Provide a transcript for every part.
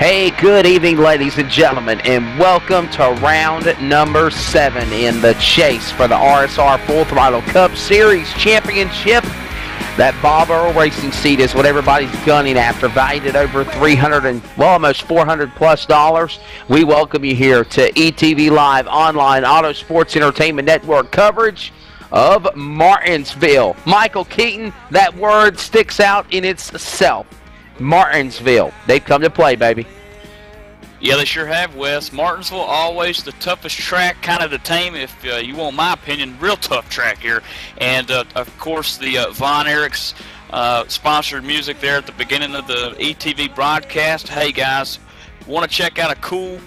Hey, good evening, ladies and gentlemen, and welcome to round number 7 in the chase for the RSR Full Throttle Cup Series Championship. That Bob Earl Racing seat is what everybody's gunning after, valued at over $300 and, well, almost $400+. We welcome you here to ETV Live Online Auto Sports Entertainment Network coverage of Martinsville. Michael Keaton, that word sticks out in itself. Martinsville. They've come to play, baby. Yeah, they sure have, Wes. Martinsville, always the toughest track, kind of to tame, if you want my opinion. Real tough track here. And, of course, the Von Erichs sponsored music there at the beginning of the ETV broadcast. Hey, guys, want to check out a cool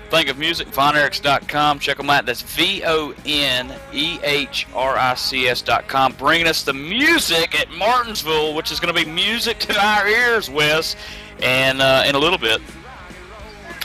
thing of music? VonErichs.com. Check them out. That's VONEHRICS.com. Bringing us the music at Martinsville, which is going to be music to our ears, Wes, and in a little bit.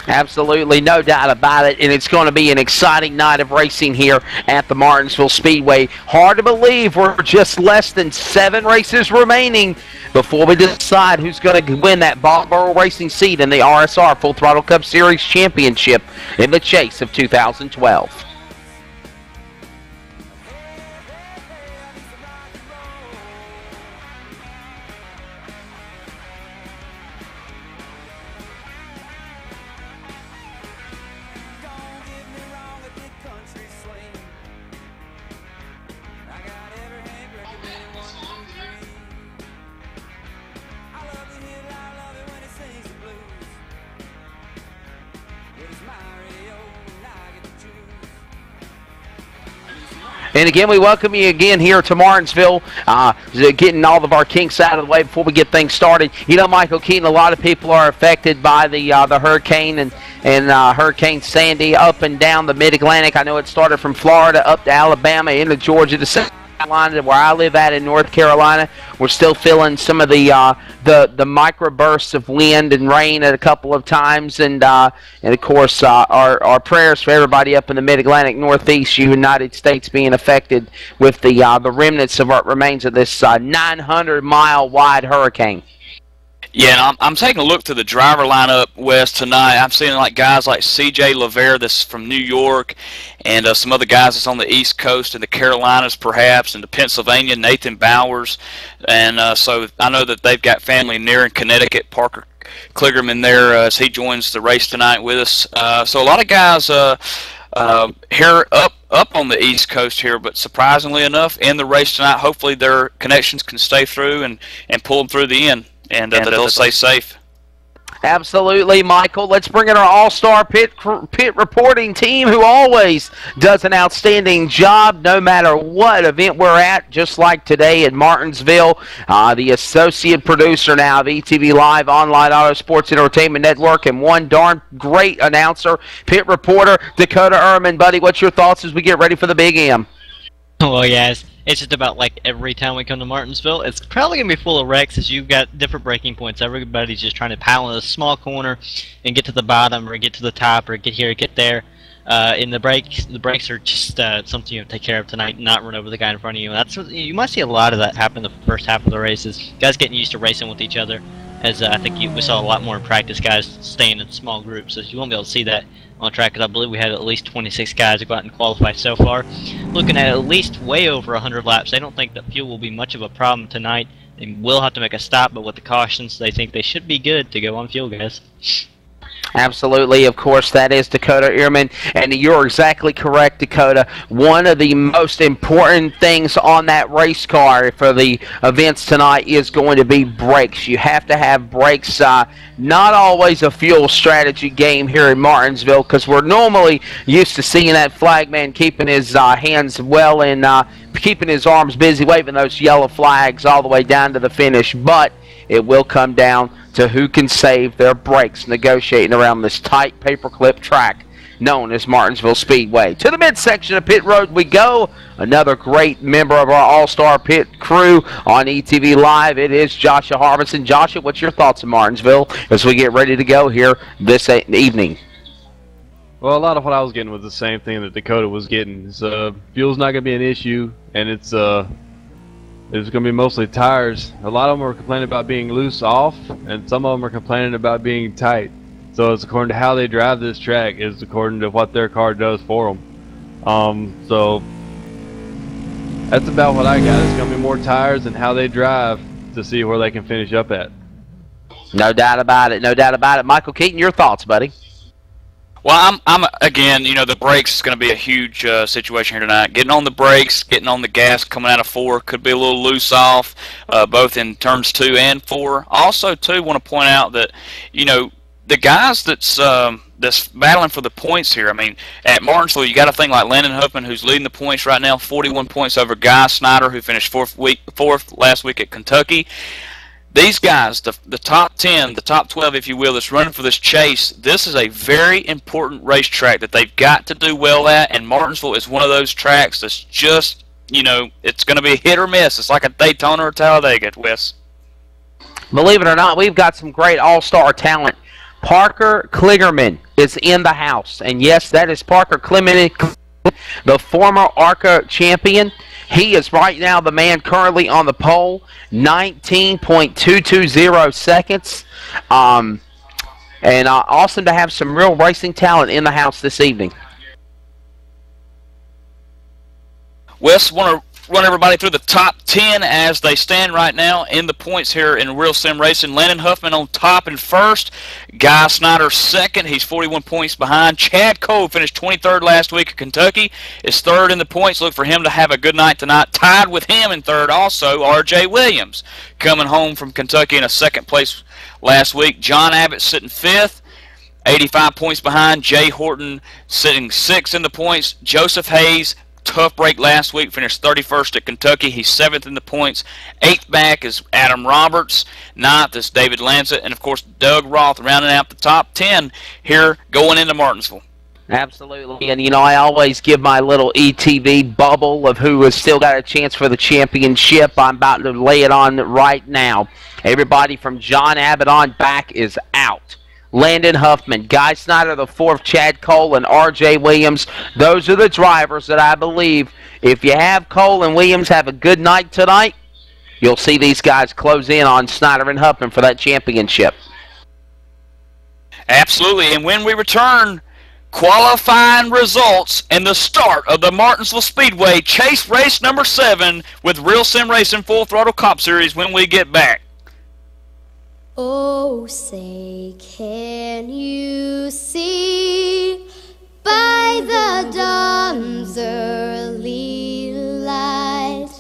Absolutely, no doubt about it, and it's going to be an exciting night of racing here at the Martinsville Speedway. Hard to believe we're just less than 7 races remaining before we decide who's going to win that Bob Earl Racing seat in the RSR Full Throttle Cup Series Championship in the chase of 2012. And again, we welcome you again here to Martinsville, getting all of our kinks out of the way before we get things started. You know, Michael Keaton, a lot of people are affected by the hurricane and Hurricane Sandy up and down the Mid-Atlantic. I know it started from Florida up to Alabama, into Georgia to South Carolina, where I live at in North Carolina. We're still feeling some of the microbursts of wind and rain at a couple of times, and of course our prayers for everybody up in the Mid-Atlantic, Northeast United States being affected with the remnants of what remains of this 900-mile wide hurricane. Yeah, and I'm taking a look to the driver lineup, Wes, tonight. I'm seeing guys like C.J. LaVere, that's from New York, and some other guys that's on the East Coast and the Carolinas, perhaps, and the Pennsylvania, Nathan Bowers. And so I know that they've got family near in Connecticut, Parker Kligerman there as he joins the race tonight with us. So a lot of guys here up on the East Coast here, but surprisingly enough, in the race tonight, hopefully their connections can stay through and pull them through the end. And they'll stay safe. Absolutely, Michael. Let's bring in our all-star pit reporting team, who always does an outstanding job no matter what event we're at, just like today at Martinsville. The associate producer now of ETV Live Online Auto Sports Entertainment Network, and one darn great announcer, pit reporter, Dakota Ehrman. Buddy, what's your thoughts as we get ready for the Big M? Well, yes. It's just about like every time we come to Martinsville, it's probably going to be full of wrecks as you've got different braking points. Everybody's just trying to pile in a small corner and get to the bottom or get to the top or get here or get there. And the brakes are just something you have to take care of tonight and not run over the guy in front of you. And that's what, you might see a lot of that happen in the first half of the races. Guys getting used to racing with each other. As I think we saw a lot more in practice, guys staying in small groups. So you won't be able to see that on track, because I believe we had at least 26 guys who go out and qualify so far. Looking at least way over 100 laps. They don't think that fuel will be much of a problem tonight. They will have to make a stop, but with the cautions, they think they should be good to go on fuel, guys. Absolutely, of course, that is Dakota Ehrman, and you're exactly correct, Dakota. One of the most important things on that race car for the events tonight is going to be brakes. You have to have brakes. Not always a fuel strategy game here in Martinsville, because we're normally used to seeing that flagman keeping his hands well and keeping his arms busy, waving those yellow flags all the way down to the finish. But it will come down to who can save their brakes negotiating around this tight paperclip track known as Martinsville Speedway. To the midsection of pit road we go. Another great member of our all-star pit crew on ETV Live. It is Joshua Harbison. Joshua, what's your thoughts on Martinsville as we get ready to go here this evening? Well, a lot of what I was getting was the same thing that Dakota was getting. Fuel's not going to be an issue, and it's It's going to be mostly tires. A lot of them are complaining about being loose off, and some of them are complaining about being tight. So it's according to how they drive this track, is according to what their car does for them. So that's about what I got. It's going to be more tires and how they drive to see where they can finish up at. No doubt about it. No doubt about it. Michael Keaton, your thoughts, buddy? Well, I'm again, you know, the brakes is going to be a huge situation here tonight. Getting on the brakes, getting on the gas coming out of 4 could be a little loose off, both in turns 2 and 4. Also, too, want to point out that, you know, the guys that's battling for the points here. I mean, at Martinsville, you got a thing like Landon Huffman, who's leading the points right now, 41 points over Guy Snyder, who finished fourth last week at Kentucky. These guys, the top 10, the top 12, if you will, that's running for this chase, this is a very important racetrack that they've got to do well at, and Martinsville is one of those tracks that's just, you know, it's going to be a hit or miss. It's like a Daytona or Talladega, Wes. Believe it or not, we've got some great all-star talent. Parker Kligerman is in the house, and yes, that is Parker Kligerman, the former ARCA champion. He is right now the man currently on the pole, 19.220 seconds. And awesome to have some real racing talent in the house this evening. Wes, want to run everybody through the top 10 as they stand right now in the points here in Real Sim Racing. Landon Huffman on top and first. Guy Snyder second. He's 41 points behind. Chad Cole finished 23rd last week at Kentucky. Is third in the points. Look for him to have a good night tonight. Tied with him in third also, R.J. Williams, coming home from Kentucky in a second place last week. John Abbott sitting fifth. 85 points behind. Jay Horton sitting sixth in the points. Joseph Hayes, tough break last week, finished 31st at Kentucky. He's 7th in the points. 8th back is Adam Roberts. 9th is David Lancet. And, of course, Doug Roth rounding out the top 10 here going into Martinsville. Absolutely. And, you know, I always give my little ETV bubble of who has still got a chance for the championship. I'm about to lay it on right now. Everybody from John Abbott on back is out. Landon Huffman, Guy Snyder, the fourth, Chad Cole, and R.J. Williams. Those are the drivers that I believe, if you have Cole and Williams have a good night tonight, you'll see these guys close in on Snyder and Huffman for that championship. Absolutely. And when we return, qualifying results and the start of the Martinsville Speedway Chase Race number 7 with Real Sim Racing Full Throttle Cop Series when we get back. Oh, say, can you see by the dawn's early light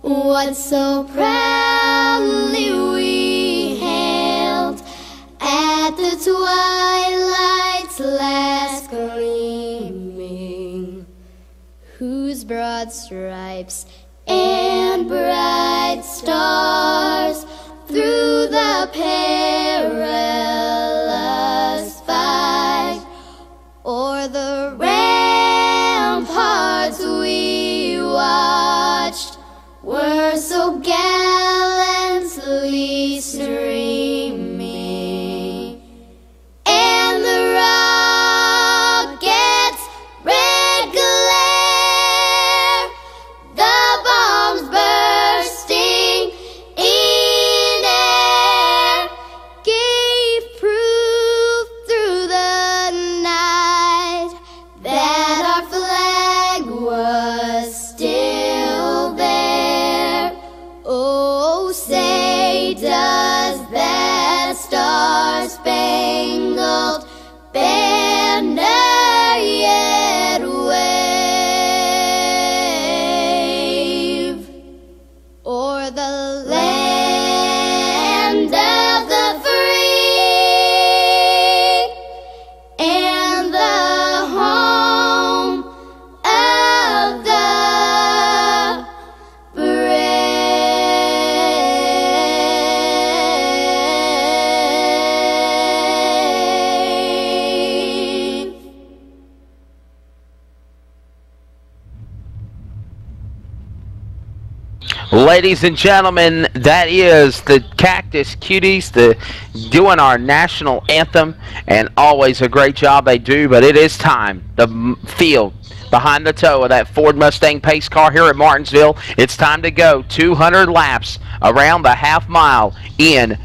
what so proudly we hailed at the twilight's last gleaming, whose broad stripes and bright stars through the perilous fight o'er the ramparts we watched were so gallantly streaming, and the rockets' red glare, the bombs bursting in air, gave proof through the night that our flag was still there. Oh, say, does that star-spangled banner yet wave o'er the land of the free and the home of the brave? Ladies and gentlemen, that is the Cactus Cuties doing our national anthem, and always a great job they do, but it is time. The field behind the toe of that Ford Mustang pace car here at Martinsville. It's time to go 200 laps around the half mile in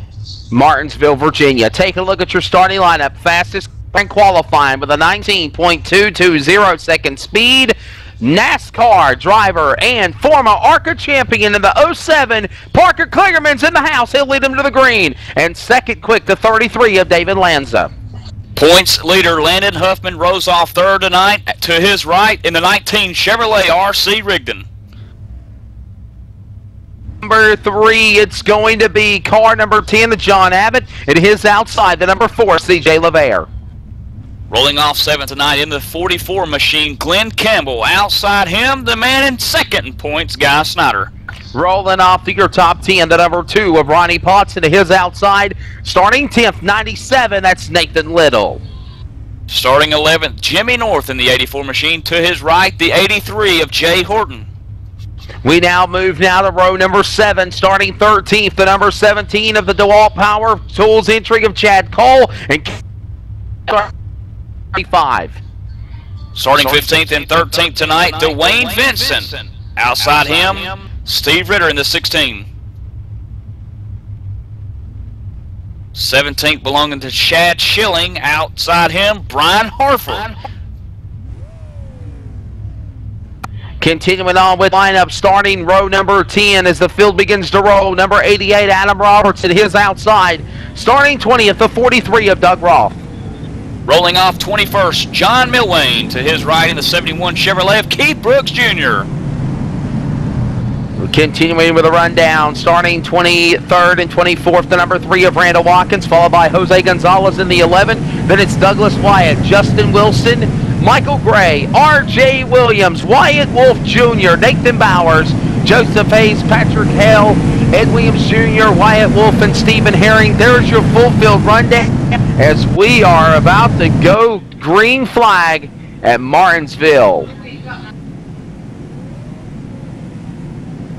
Martinsville, Virginia. Take a look at your starting lineup. Fastest in qualifying with a 19.220 second speed. NASCAR driver and former ARCA champion in the 07, Parker Kligerman's in the house. He'll lead them to the green. And second quick, the 33 of David Lanza. Points leader Landon Huffman rose off third tonight. To his right in the 19 Chevrolet RC Rigdon. Number 3, it's going to be car number 10, the John Abbott. And his outside, the number 4, CJ LeVere. Rolling off 7th tonight in the 44 machine, Glenn Campbell. Outside him, the man in second in points, Guy Snyder. Rolling off to your top 10, the number 2 of Ronnie Potts, and to his outside. Starting 10th, 97, that's Nathan Little. Starting 11th, Jimmy North in the 84 machine. To his right, the 83 of Jay Horton. We now move to row number 7, starting 13th, the number 17 of the DeWalt Power Tools entry of Chad Cole, and 35. Starting 15th and 13th tonight, Dwayne Vincent. Outside him, Steve Ritter in the 16. 17th belonging to Chad Schilling. Outside him, Brian Harford. Continuing on with lineup, starting row number 10 as the field begins to roll. Number 88, Adam Roberts at his outside. Starting 20th, the 43 of Doug Roth. Rolling off 21st, John Milwane. To his right in the 71 Chevrolet of Keith Brooks Jr. Continuing with a rundown, starting 23rd and 24th, the number 3 of Randall Watkins, followed by Jose Gonzalez in the 11. Then it's Douglas Wyatt, Justin Wilson, Michael Gray, R.J. Williams, Wyatt Wolf Jr., Nathan Bowers, Joseph Hayes, Patrick Hale, Ed Williams Jr., Wyatt Wolf, and Stephen Herring. There's your full field rundown as we are about to go green flag at Martinsville.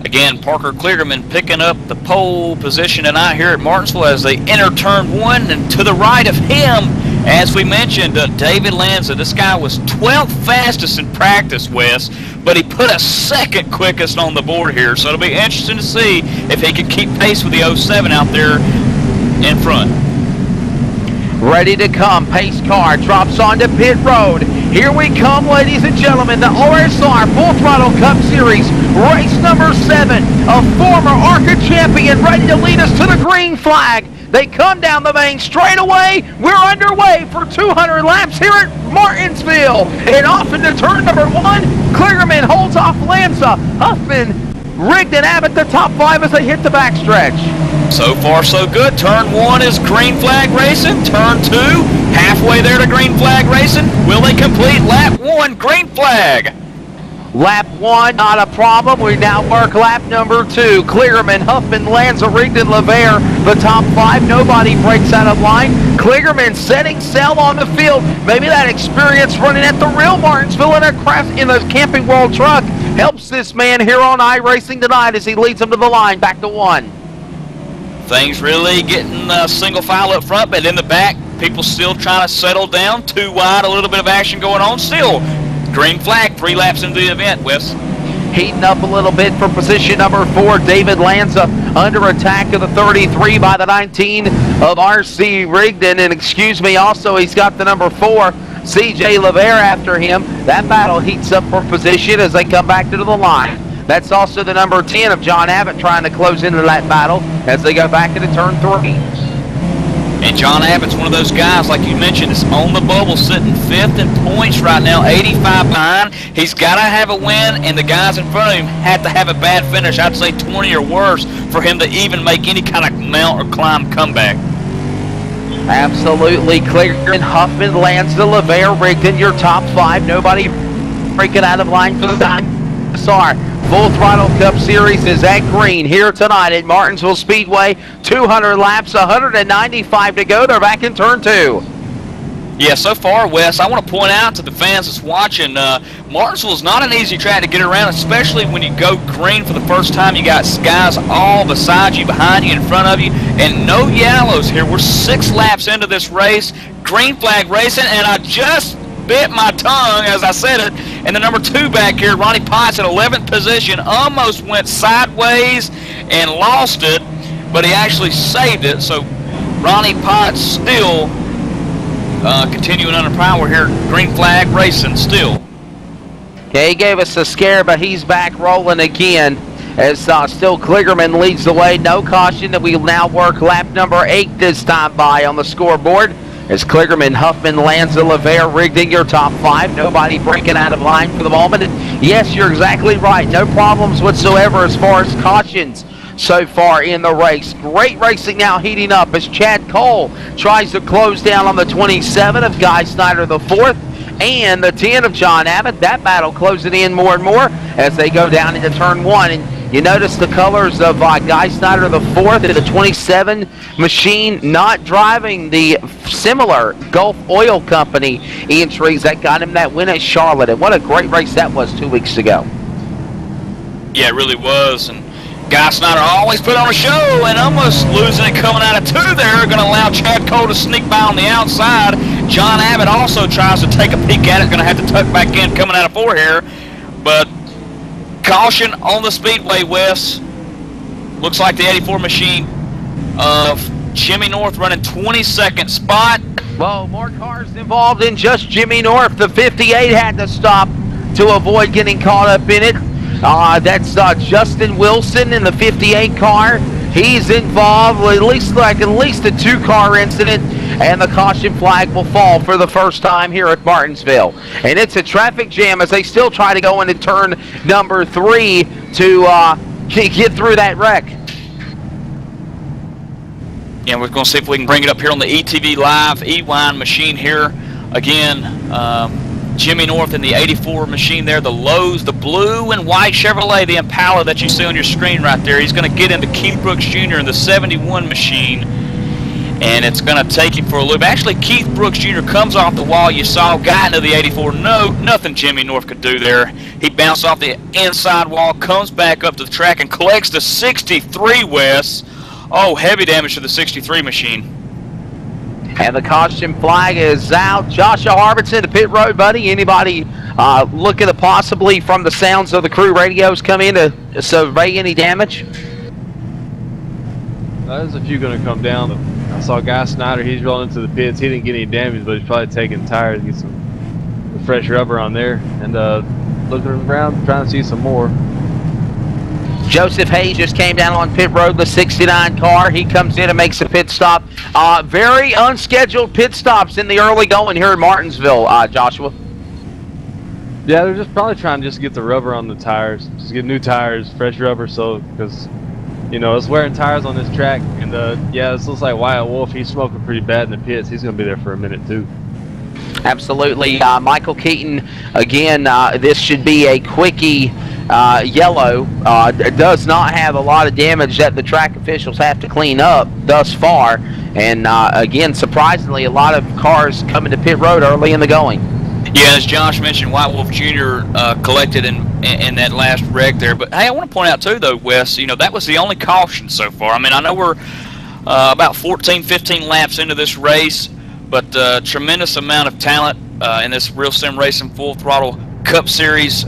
Again, Parker Kligerman picking up the pole position tonight here at Martinsville as they enter turn 1. And to the right of him, as we mentioned, David Lanza. This guy was 12th fastest in practice, Wes, but he put a second quickest on the board here. So it'll be interesting to see if he can keep pace with the 07 out there in front. Ready to come, pace car drops onto pit road. Here we come, ladies and gentlemen, the RSR Full Throttle Cup Series, race number 7, a former ARCA champion ready to lead us to the green flag. They come down the main straightaway. We're underway for 200 laps here at Martinsville. And off into turn number 1, Kligerman holds off Lanza. Huffman, Rigdon, Abbott, the top 5 as they hit the backstretch. So far, so good. Turn 1 is green flag racing. Turn 2, halfway there to green flag racing. Will they complete lap 1, green flag? Lap 1, not a problem. We now work lap number 2. Kligerman, Huffman, Lanza, Rigdon, LeVere, the top 5. Nobody breaks out of line. Kligerman setting sail on the field. Maybe that experience running at the real Martinsville in a Camping World truck helps this man here on iRacing tonight as he leads them to the line. Back to 1. Things really getting single file up front, but in the back, people still trying to settle down. Too wide, a little bit of action going on. Still, green flag, 3 laps into the event, Wes. Heating up a little bit for position number 4, David Lanza under attack of the 33 by the 19 of R.C. Rigdon. And excuse me, also he's got the number 4, C.J. LeVere after him. That battle heats up for position as they come back to the line. That's also the number 10 of John Abbott trying to close into that battle as they go back into turn 3. And John Abbott's one of those guys, like you mentioned, is on the bubble, sitting 5th in points right now, 85 behind. He's got to have a win, and the guys in front of him have to have a bad finish. I'd say 20 or worse for him to even make any kind of mount or climb comeback. Absolutely. Kligerman, Huffman, Lanza, LeVere, Rigdon, your top 5. Nobody breaking out of line for the time. Full Throttle Cup Series is at green here tonight at Martinsville Speedway. 200 laps, 195 to go. They're back in turn 2. Yeah, so far, Wes, I want to point out to the fans that's watching, Martinsville is not an easy track to get around, especially when you go green for the first time. You got guys all beside you, behind you, in front of you, and no yellows here. We're 6 laps into this race, green flag racing, and I just bit my tongue as I said it. And the number 2 back here, Ronnie Potts, in 11th position, almost went sideways and lost it, but he actually saved it. So Ronnie Potts still continuing under power here, green flag racing still. Okay, he gave us a scare, but he's back rolling again as still Kligerman leads the way. No caution, that we now work lap number 8 this time by on the scoreboard. As Kligerman, Huffman, Lanza, LeVere rigged in your top 5. Nobody breaking out of line for the moment. And yes, you're exactly right. No problems whatsoever as far as cautions so far in the race. Great racing now heating up as Chad Cole tries to close down on the 27 of Guy Snyder the 4th and the 10 of John Abbott. That battle closing in more and more as they go down into turn 1. And you notice the colors of Guy Snyder the 4th and the 27 machine not driving the similar Gulf Oil Company entries that got him that win at Charlotte. And what a great race that was 2 weeks ago. Yeah, it really was. And Guy Snyder always put on a show, and almost losing it coming out of 2 there. Going to allow Chad Cole to sneak by on the outside. John Abbott also tries to take a peek at it. Going to have to tuck back in coming out of 4 here. But caution on the speedway, Wes. Looks like the 84 machine of Jimmy North running 22nd spot. Well, more cars involved in just Jimmy North. The 58 had to stop to avoid getting caught up in it. That's Justin Wilson in the 58 car. He's involved at least a 2-car incident, and the caution flag will fall for the first time here at Martinsville. And it's a traffic jam as they still try to go into turn number 3 to get through that wreck. Yeah, we're going to see if we can bring it up here on the ETV Live E-Wine machine here. Again, Jimmy North in the 84 machine there, the Lowe's, the blue and white Chevrolet, the Impala that you see on your screen right there. He's going to get into Keith Brooks Jr. in the 71 machine, and it's going to take him for a loop. Actually, Keith Brooks Jr. comes off the wall. You saw guy into the 84. No, nothing Jimmy North could do there. He bounced off the inside wall, comes back up to the track, and collects the 63 West. Oh, heavy damage to the 63 machine. And the caution flag is out. Joshua Harbison to pit road, buddy. Anybody looking to possibly, from the sounds of the crew radios, come in to survey any damage? There's a few going to come down. I saw Guy Snyder. He's rolling into the pits. He didn't get any damage, but he's probably taking tires to get some fresh rubber on there. And looking around, trying to see some more. Joseph Hayes just came down on pit road, the 69 car. He comes in and makes a pit stop. Very unscheduled pit stops in the early going here in Martinsville, Joshua. Yeah, they're just probably trying to just get the rubber on the tires. Just get new tires, fresh rubber, so, because, you know, it's wearing tires on this track. And, yeah, this looks like Wyatt Wolf. He's smoking pretty bad in the pits. He's going to be there for a minute, too. Absolutely. Michael Keaton, again, this should be a quickie. Yellow does not have a lot of damage that the track officials have to clean up thus far. And again, surprisingly, a lot of cars coming to pit road early in the going. Yeah, as Josh mentioned, White Wolf Jr. Collected in that last wreck there. But hey, I want to point out too, though, Wes, you know, that was the only caution so far. I mean, I know we're about 14, 15 laps into this race, but tremendous amount of talent in this Real Sim Racing Full Throttle Cup Series.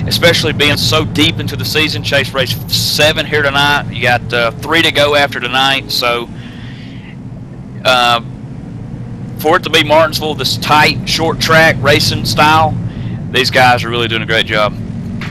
Especially being so deep into the season. Chase race 7 here tonight. You got 3 to go after tonight. So for it to be Martinsville, this tight, short track racing style, these guys are really doing a great job.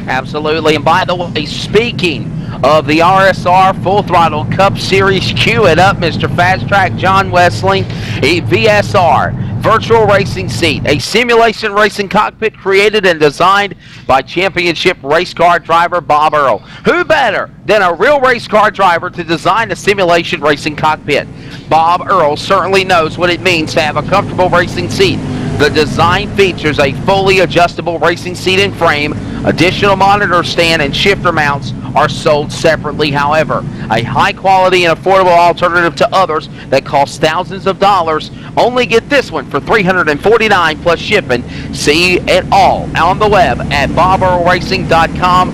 Absolutely. And by the way, speaking of the RSR Full Throttle Cup Series, cue it up, Mr. Fast Track John Wessling. A VSR virtual racing seat, a simulation racing cockpit created and designed by championship race car driver Bob Earl. Who better than a real race car driver to design a simulation racing cockpit? Bob Earl certainly knows what it means to have a comfortable racing seat. The design features a fully adjustable racing seat and frame, additional monitor stand and shifter mounts, are sold separately. However, a high quality and affordable alternative to others that cost thousands of dollars. Only get this one for $349 plus shipping. See it all on the web at BobEarlRacing.com.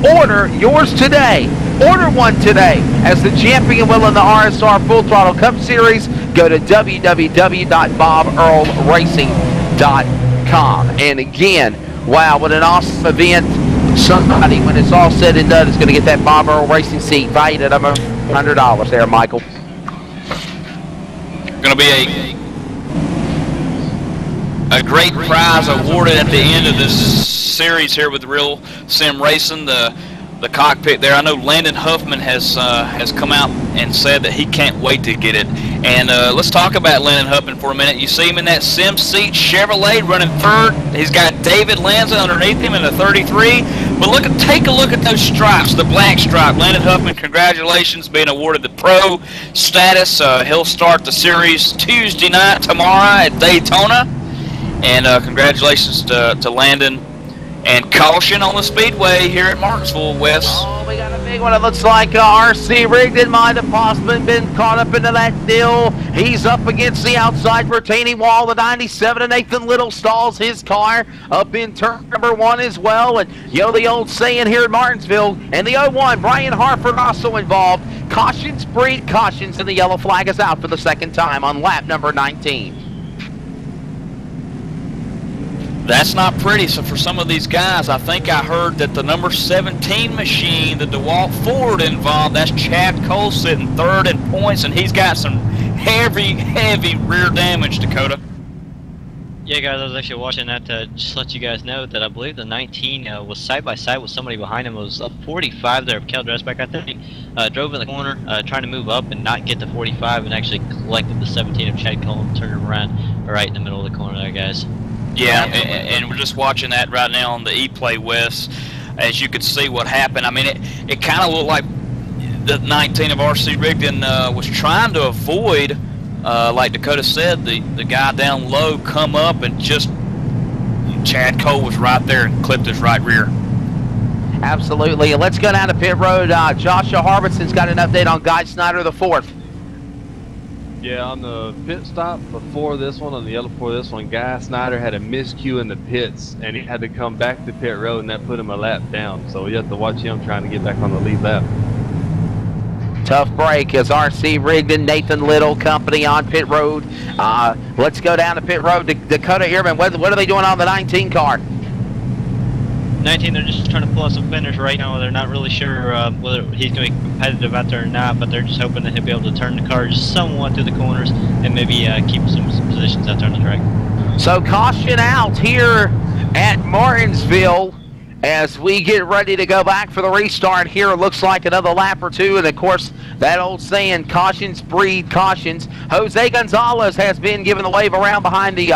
Order yours today. Order one today. As the champion will in the RSR Full Throttle Cup Series, go to www.BobEarlRacing.com. And again, wow, what an awesome event. Somebody, when it's all said and done, is going to get that Bob Earl Racing seat valued at $100 there, Michael. Going to be a great prize awarded at the end of this series here with Real Sim Racing. The cockpit there. I know Landon Huffman has come out and said that he can't wait to get it. And let's talk about Landon Huffman for a minute. You see him in that Sim Seat Chevrolet running third. He's got David Lanza underneath him in the 33. But take a look at those stripes, the black stripe. Landon Huffman, congratulations, being awarded the pro status. He'll start the series Tuesday night tomorrow at Daytona. And congratulations to Landon. And caution on the speedway here at Martinsville, Wes. Oh, we got a big one. It looks like RC Rigdon might have possibly been caught up into that deal. He's up against the outside retaining wall. The 97 and Nathan Little stalls his car up in turn number 1 as well. And you know the old saying here at Martinsville. And the 01, Brian Harford also involved. Cautions breed cautions, and the yellow flag is out for the second time on lap number 19. That's not pretty. So for some of these guys, I think I heard that the number 17 machine, the DeWalt Ford involved, that's Chad Cole sitting third in points, and he's got some heavy rear damage, Dakota. Yeah, guys, I was actually watching that to just let you guys know that I believe the 19 was side by side with somebody behind him. It was a 45 there of Kel Dressback, I think. Drove in the corner, trying to move up and not get to 45, and actually collected the 17 of Chad Cole and turned him around right in the middle of the corner there, guys. Yeah, and we're just watching that right now on the E-Play West. As you could see what happened. I mean, it kind of looked like the 19 of RC Rigdon was trying to avoid, like Dakota said, the guy down low come up, and just Chad Cole was right there and clipped his right rear. Absolutely. Let's go down to pit road. Joshua Harbison's got an update on Guy Snyder the 4th. Yeah, on the pit stop before this one, on the yellow before this one, Guy Snyder had a miscue in the pits, and he had to come back to pit road, and that put him a lap down. So you have to watch him trying to get back on the lead lap. Tough break as RC Rigdon, Nathan Little company on pit road. Let's go down to pit road. Dakota Ehrman, what are they doing on the 19 car? 19, they're just trying to pull out some fenders right now. They're not really sure whether he's going to be competitive out there or not, but they're just hoping that he'll be able to turn the car just somewhat through the corners and maybe keep some positions out there on the track. So caution out here at Martinsville as we get ready to go back for the restart here. It looks like another lap or two, and of course that old saying, cautions breed cautions. Jose Gonzalez has been given the wave around behind the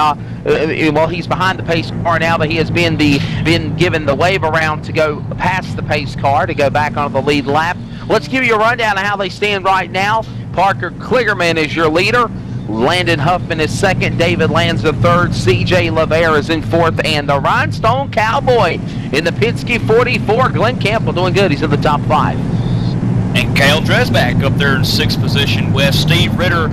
well, he's behind the pace car now, but he has been given the wave around to go past the pace car to go back onto the lead lap. Let's give you a rundown of how they stand right now. Parker Kligerman is your leader. Landon Huffman is second, David Lanza third, CJ LaVere is in fourth, and the Rhinestone Cowboy in the Penske 44, Glenn Campbell doing good. He's in the top 5. And Cale Dresbach up there in 6th position. West Steve Ritter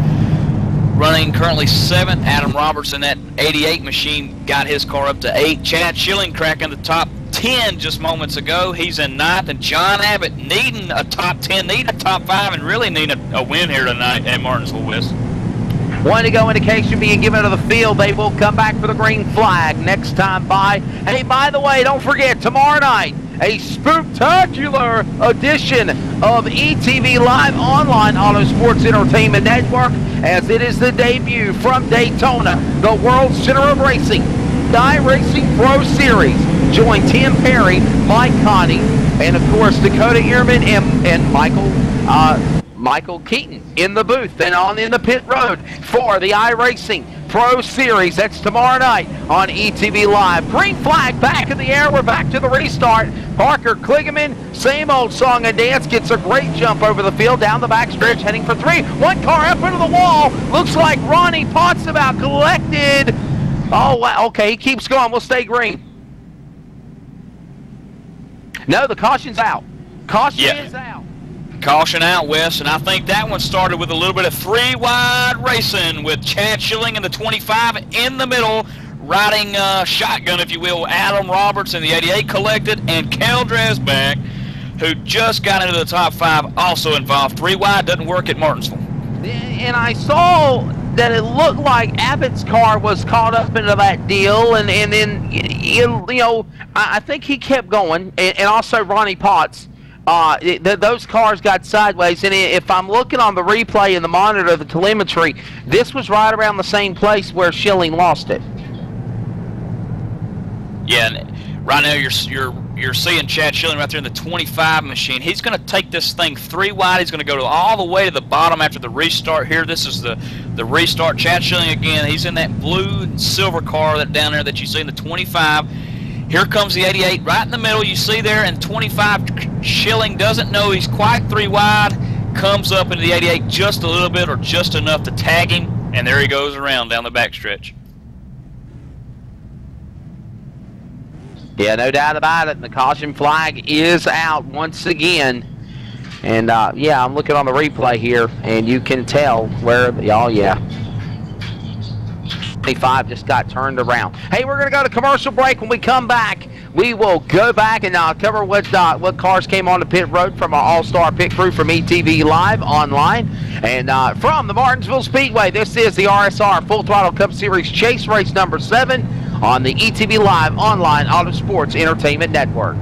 running currently 7th. Adam Roberts in that 88 machine got his car up to 8. Chad Schilling cracking the top 10 just moments ago. He's in 9th. And John Abbott needing a top 10, needing a top 5, and really needing a win here tonight at Martinsville West. 1 to go indication being given to the field. They will come back for the green flag next time by. Hey, by the way, don't forget, tomorrow night, a spooktacular edition of ETV Live Online Auto Sports Entertainment Network, as it is the debut from Daytona, the World Center of Racing, iRacing Pro Series. Join Tim Perry, Mike Connie, and of course Dakota Ehrman and Michael Keaton in the booth and in the pit road for the iRacing Pro Series. That's tomorrow night on ETV Live. Green flag back in the air. We're back to the restart. Parker Kligerman, same old song and dance, gets a great jump over the field down the backstretch, heading for 3. One car up into the wall. Looks like Ronnie Potts about collected. Oh, wow. Okay, he keeps going. We'll stay green. No, the caution's out. Caution is out. Caution out, Wes, and I think that one started with a little bit of three-wide racing with Chad Schilling in the 25 in the middle, riding shotgun, if you will. Adam Roberts in the 88 collected, and Kel Dresbeck, who just got into the top 5, also involved. Three-wide doesn't work at Martinsville. And I saw that it looked like Abbott's car was caught up into that deal, and then, you know, I think he kept going, and also Ronnie Potts. Those cars got sideways, and if I'm looking on the replay and the monitor, the telemetry, this was right around the same place where Schilling lost it. Yeah, and right now you're seeing Chad Schilling right there in the 25 machine. He's going to take this thing three-wide. He's going to go all the way to the bottom after the restart here. This is the restart. Chad Schilling again. He's in that blue and silver car that down there that you see in the 25. Here comes the 88 right in the middle. You see there in 25, Schilling doesn't know he's quite three-wide. Comes up into the 88 just a little bit or just enough to tag him, and there he goes around down the backstretch. Yeah, no doubt about it. The caution flag is out once again. And, yeah, I'm looking on the replay here, and you can tell where, oh, yeah. 25 just got turned around. Hey, we're going to go to commercial break. When we come back, we will go back and cover what cars came on the pit road from our all-star pit crew from ETV Live online. And from the Martinsville Speedway, this is the RSR Full Throttle Cup Series Chase Race number 7 on the ETV Live online Auto Sports Entertainment Network.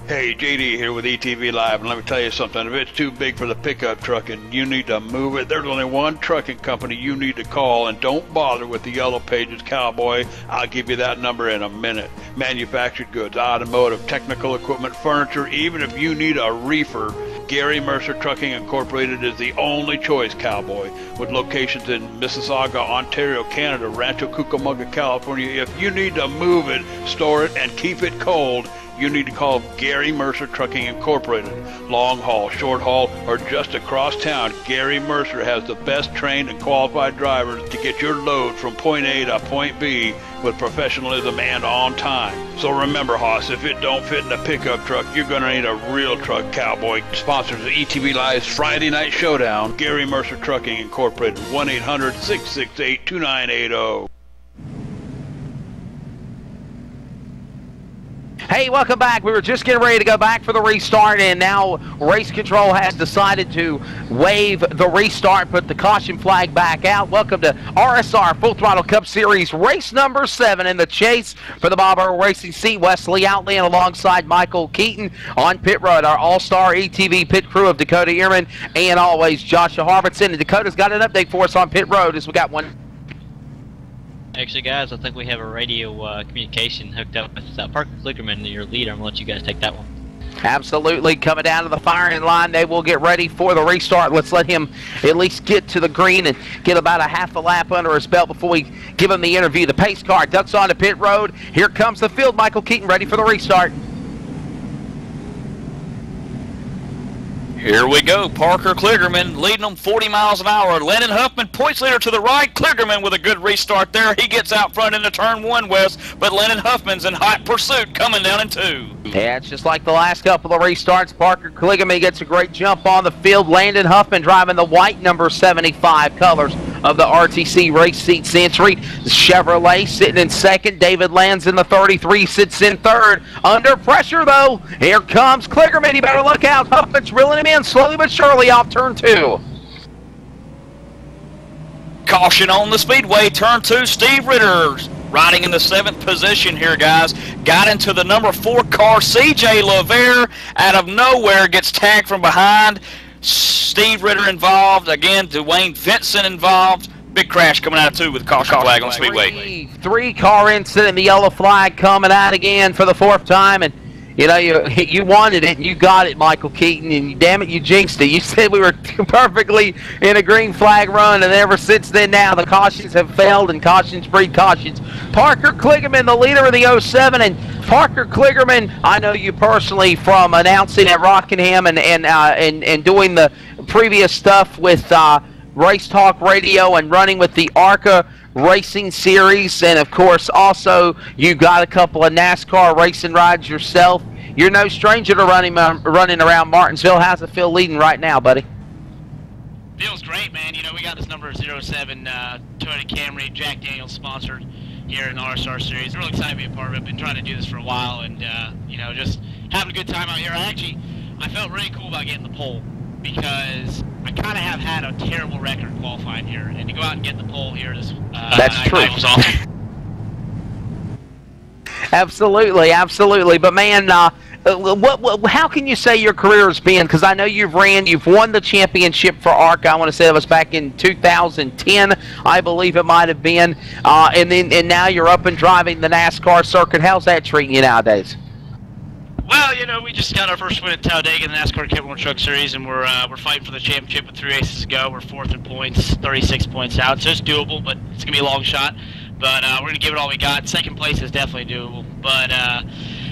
Hey, JD here with ETV Live, and let me tell you something. If it's too big for the pickup truck and you need to move it, there's only one trucking company you need to call, and don't bother with the Yellow Pages Cowboy. I'll give you that number in a minute. Manufactured goods, automotive, technical equipment, furniture, even if you need a reefer, Gary Mercer Trucking Incorporated is the only choice, Cowboy. With locations in Mississauga, Ontario, Canada, Rancho Cucamonga, California, if you need to move it, store it, and keep it cold, you need to call Gary Mercer Trucking Incorporated. Long haul, short haul, or just across town, Gary Mercer has the best trained and qualified drivers to get your load from point A to point B with professionalism and on time. So remember, Hoss, if it don't fit in a pickup truck, you're going to need a real truck, Cowboy. Sponsors of ETV Live's Friday Night Showdown, Gary Mercer Trucking Incorporated, 1-800-668-2980. Hey, welcome back. We were just getting ready to go back for the restart, and now Race Control has decided to waive the restart, put the caution flag back out. Welcome to RSR Full Throttle Cup Series race number 7 in the chase for the Bob Earl Racing seat. Wesley Outland alongside Michael Keaton on pit road, our all-star ETV pit crew of Dakota Ehrman and always Joshua Harbison. And Dakota's got an update for us on pit road as we got one. Actually, guys, I think we have a radio communication hooked up with Parker Kligerman, your leader. I'm going to let you guys take that one. Absolutely. Coming down to the firing line. They will get ready for the restart. Let's let him at least get to the green and get about a half a lap under his belt before we give him the interview. The pace car ducks onto pit road. Here comes the field. Michael Keaton ready for the restart. Here we go. Parker Kligerman leading them 40 miles an hour. Lennon Huffman, points leader to the right. Kligerman with a good restart there. He gets out front into turn 1 west, but Lennon Huffman's in hot pursuit coming down in 2. Yeah, it's just like the last couple of restarts. Parker Kligerman gets a great jump on the field. Landon Huffman driving the white number 75 colors of the RTC Race Seat Century. The Chevrolet sitting in second. David Lands in the 33, sits in third. Under pressure, though. Here comes Kligerman. You better look out. Huffman's reeling him in slowly but surely off turn 2. Caution on the speedway. Turn 2, Steve Ritter riding in the 7th position here, guys. Got into the number 4 car. CJ LaVere out of nowhere gets tagged from behind. Steve Ritter involved. Again, Dwayne Vincent involved. Big crash coming out of 2 with caution flag on the speedway. Three-car incident. The yellow flag coming out again for the 4th time. And you know, you wanted it and you got it, Michael Keaton, and damn it, you jinxed it. You said we were perfectly in a green flag run, and ever since then now the cautions have failed, and cautions breed cautions. Parker Kligerman, the leader of the 07, and Parker Kligerman, I know you personally from announcing at Rockingham and doing the previous stuff with Race Talk Radio and running with the ARCA Racing Series, and of course also you got a couple of NASCAR racing rides yourself. You're no stranger to running around Martinsville. How's it feel leading right now, buddy? Feels great, man. You know, we got this number 07 Toyota Camry, Jack Daniels sponsored here in the RSR series. Really excited to be a part of it. I've been trying to do this for a while, and you know, just having a good time out here. I felt really cool about getting the pole because I kind of have had a terrible record qualifying here, and to go out and get the pole here this that's true. Was awesome. Absolutely, absolutely. But man, how can you say your career has been? Because I know you've won the championship for ARCA. I want to say that was back in 2010, I believe it might have been. And now you're up and driving the NASCAR circuit. How's that treating you nowadays? Well, you know, we just got our first win at Talladega in the NASCAR Cape One Truck Series, and we're fighting for the championship with 3 races to go. We're 4th in points, 36 points out, so it's doable, but it's gonna be a long shot. But we're gonna give it all we got. Second place is definitely doable. But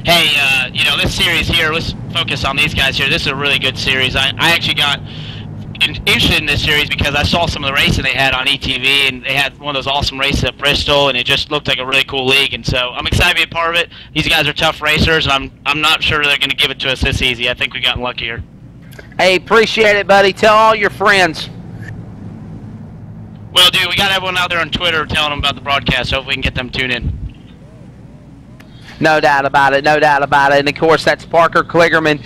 hey, you know, this series here, let's focus on these guys here. This is a really good series. I actually got interested in this series because I saw some of the racing they had on ETV, and they had one of those awesome races at Bristol, and it just looked like a really cool league. And so I'm excited to be a part of it. These guys are tough racers, and I'm not sure they're going to give it to us this easy. I think we got lucky here. Hey, appreciate it, buddy. Tell all your friends. Well, dude, we got everyone out there on Twitter telling them about the broadcast. Hopefully we can get them tuned in. No doubt about it, no doubt about it. And, of course, that's Parker Kligerman,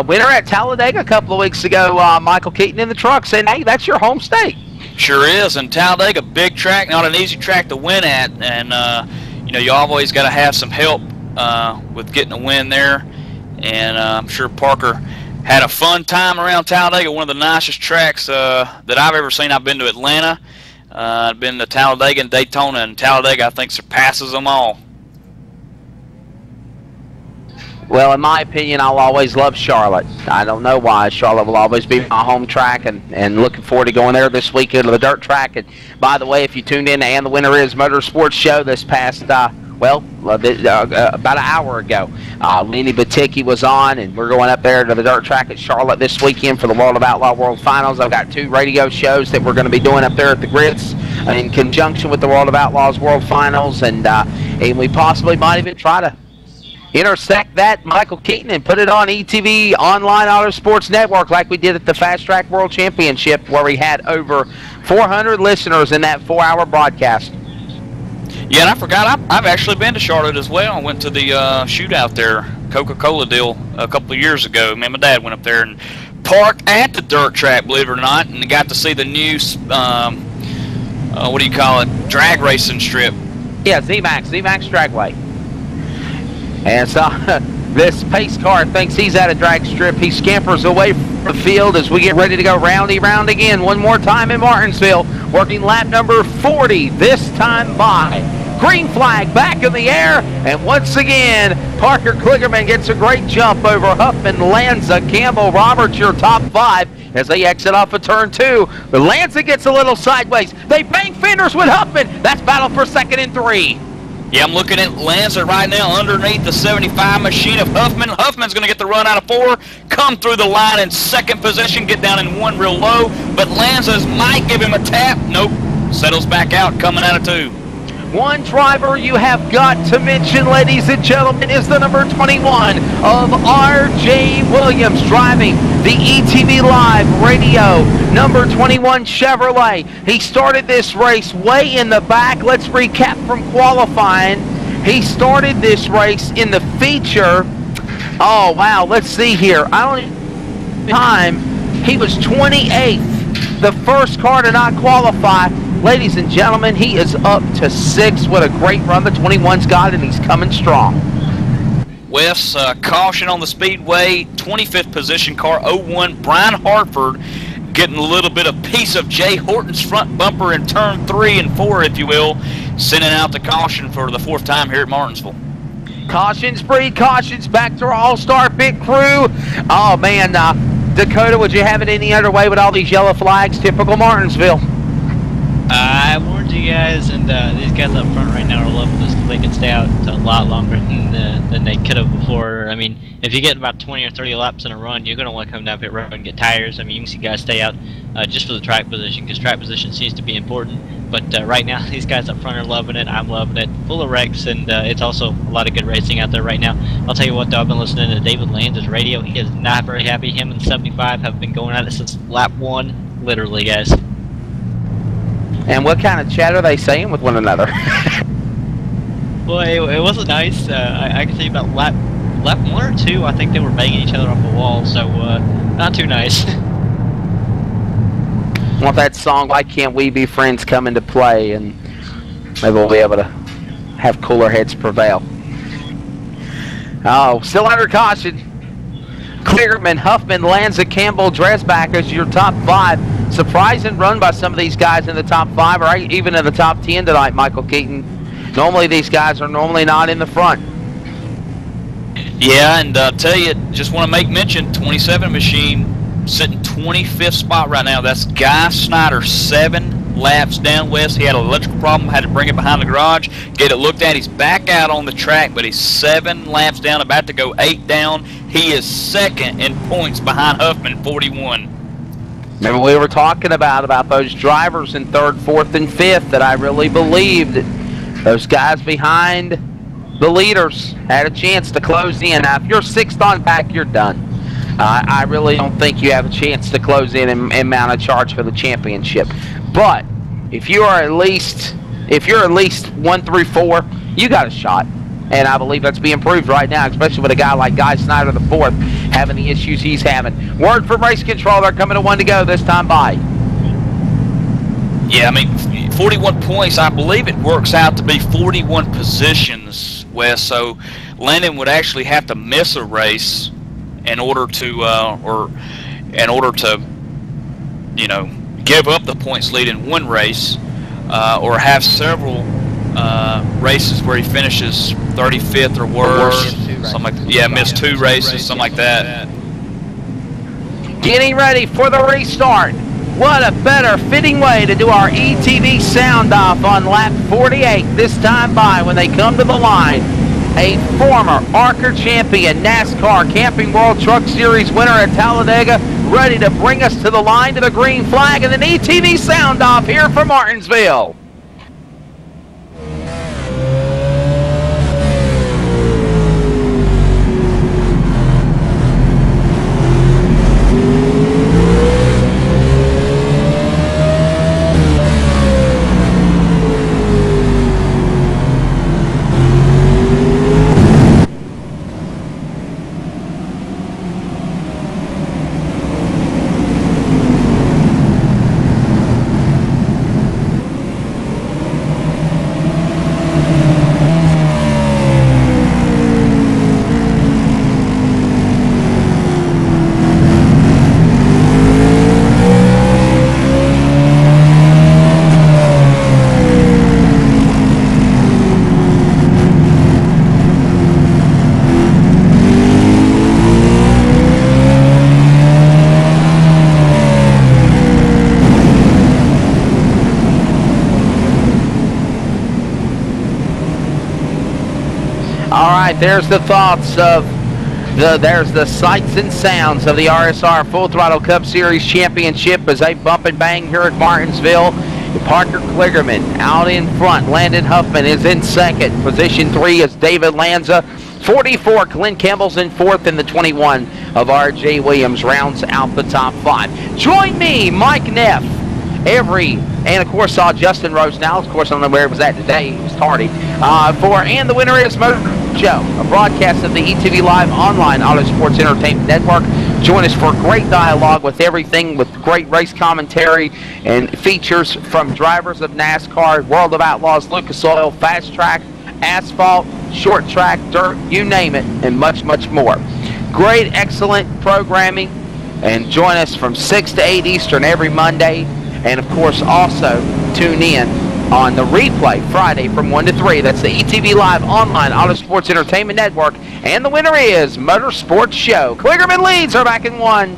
winner at Talladega a couple of weeks ago. Michael Keaton in the truck saying, hey, that's your home state. Sure is. And Talladega, big track, not an easy track to win at. And, you know, you always got to have some help with getting a win there. And I'm sure Parker had a fun time around Talladega, one of the nicest tracks that I've ever seen. I've been to Atlanta. I've been to Talladega and Daytona, and Talladega, I think, surpasses them all. Well, in my opinion, I'll always love Charlotte. I don't know why. Charlotte will always be my home track, and looking forward to going there this weekend to the dirt track. And by the way, if you tuned in to And the Winner Is Motorsports show this past, about an hour ago, Lenny Baticki was on, and we're going up there to the dirt track at Charlotte this weekend for the World of Outlaw World Finals. I've got 2 radio shows that we're going to be doing up there at the Grits in conjunction with the World of Outlaws World Finals, and we possibly might even try to intersect that Michael Keaton and put it on ETV Online Auto Sports Network like we did at the Fast Track World Championship, where we had over 400 listeners in that 4-hour broadcast. Yeah, and I forgot, I've actually been to Charlotte as well. I went to the shootout there, Coca-Cola deal, a couple of years ago. Me and my dad went up there and parked at the dirt track, believe it or not, and got to see the new, what do you call it, drag racing strip. Yeah, Z-Max Dragway. And so this pace car thinks he's at a drag strip. He scampers away from the field as we get ready to go roundy round again. One more time in Martinsville, working lap number 40, this time by. Green flag back in the air, and once again, Parker Kligerman gets a great jump over Huffman, Lanza, Campbell, Roberts, your top 5 as they exit off of turn 2. But Lanza gets a little sideways. They bang fenders with Huffman. That's battle for 2nd and 3. Yeah, I'm looking at Lanza right now underneath the 75 machine of Huffman. Huffman's going to get the run out of 4, come through the line in 2nd position, get down in 1 real low, but Lanza's might give him a tap. Nope, settles back out, coming out of 2. One driver you have got to mention, ladies and gentlemen, is the number 21 of R.J. Williams, driving the ETV Live Radio number 21 Chevrolet. He started this race way in the back. Let's recap from qualifying. He started this race in the feature. Oh, wow, let's see here. Time, he was 28th, the first car to not qualify. Ladies and gentlemen, he is up to 6. What a great run the 21's got, and he's coming strong. Wes, caution on the speedway, 25th position car, 01, Brian Hartford, getting a little bit of piece of Jay Horton's front bumper in turn 3 and 4, if you will, sending out the caution for the 4th time here at Martinsville. Cautions breed cautions back to our all-star pit crew. Oh, man, Dakota, would you have it any other way with all these yellow flags? Typical Martinsville. I warned you guys, and these guys up front right now are loving this because they can stay out a lot longer than they could have before. I mean, if you get about 20 or 30 laps in a run, you're going to want to come down pit road and get tires. I mean, you can see guys stay out just for the track position because track position seems to be important. But right now, these guys up front are loving it. I'm loving it. Full of wrecks, and it's also a lot of good racing out there right now. I'll tell you what, though, I've been listening to David Lanza's radio. He is not very happy. Him and 75 have been going at it since lap 1, literally, guys. And what kind of chat are they saying with one another? Well, it wasn't nice. I can tell you about lap 1 or 2. I think they were banging each other off the wall, so not too nice. Want that song "Why Can't We Be Friends" come into play, and maybe we'll be able to have cooler heads prevail. Oh, still under caution. Clearman, Huffman, Lanza, Campbell, Dresbach as your top 5. Surprising run by some of these guys in the top 5 or even in the top 10 tonight, Michael Keaton. Normally these guys are normally not in the front. Yeah, and I'll tell you, just want to make mention, 27 machine sitting 25th spot right now. That's Guy Snyder, 7 laps down west. He had an electrical problem, had to bring it behind the garage, get it looked at. He's back out on the track, but he's 7 laps down, about to go 8 down. He is second in points behind Huffman, 41. Remember we were talking about those drivers in 3rd, 4th, and 5th that I really believed that those guys behind the leaders had a chance to close in. Now, if you're 6th on back, you're done. I really don't think you have a chance to close in and mount a charge for the championship. But if you're at least 1 through 4, you got a shot. And I believe that's being proved right now, especially with a guy like Guy Snyder, the 4th, having the issues he's having. Word from race control, they're coming to 1 to go this time by. Yeah, I mean, 41 points, I believe it works out to be 41 positions, Wes. So Landon would actually have to miss a race in order to, you know, give up the points lead in one race, or have several races where he finishes 35th or worse. Something like that. Yeah, miss 2 races, something like that. Getting ready for the restart. What a better fitting way to do our ETV sound off on lap 48 this time by when they come to the line. A former ARCA champion, NASCAR Camping World Truck Series winner at Talladega, ready to bring us to the line to the green flag, and an ETV sound off here from Martinsville. There's the thoughts of there's the sights and sounds of the RSR Full Throttle Cup Series Championship as they bump and bang here at Martinsville. Parker Kligerman out in front. Landon Huffman is in 2nd. Position 3 is David Lanza. 44, Glenn Campbell's in 4th, and the 21 of R.J. Williams rounds out the top 5. Join me, Mike Neff, and of course saw Justin Rose now. Of course, I don't know where he was at today. He was tardy. And the winner is Motor Show, a broadcast of the ETV Live online Auto Sports Entertainment Network. Join us for great dialogue with everything, with great race commentary and features from drivers of NASCAR, World of Outlaws, Lucas Oil, Fast Track, Asphalt, Short Track, Dirt, you name it, and much, much more. Great, excellent programming, and join us from 6 to 8 Eastern every Monday. And of course, also tune in on the replay Friday from 1 to 3. That's the ETV Live online Auto Sports Entertainment Network. And the winner is Motorsports Show. Kligerman leads are back in 1.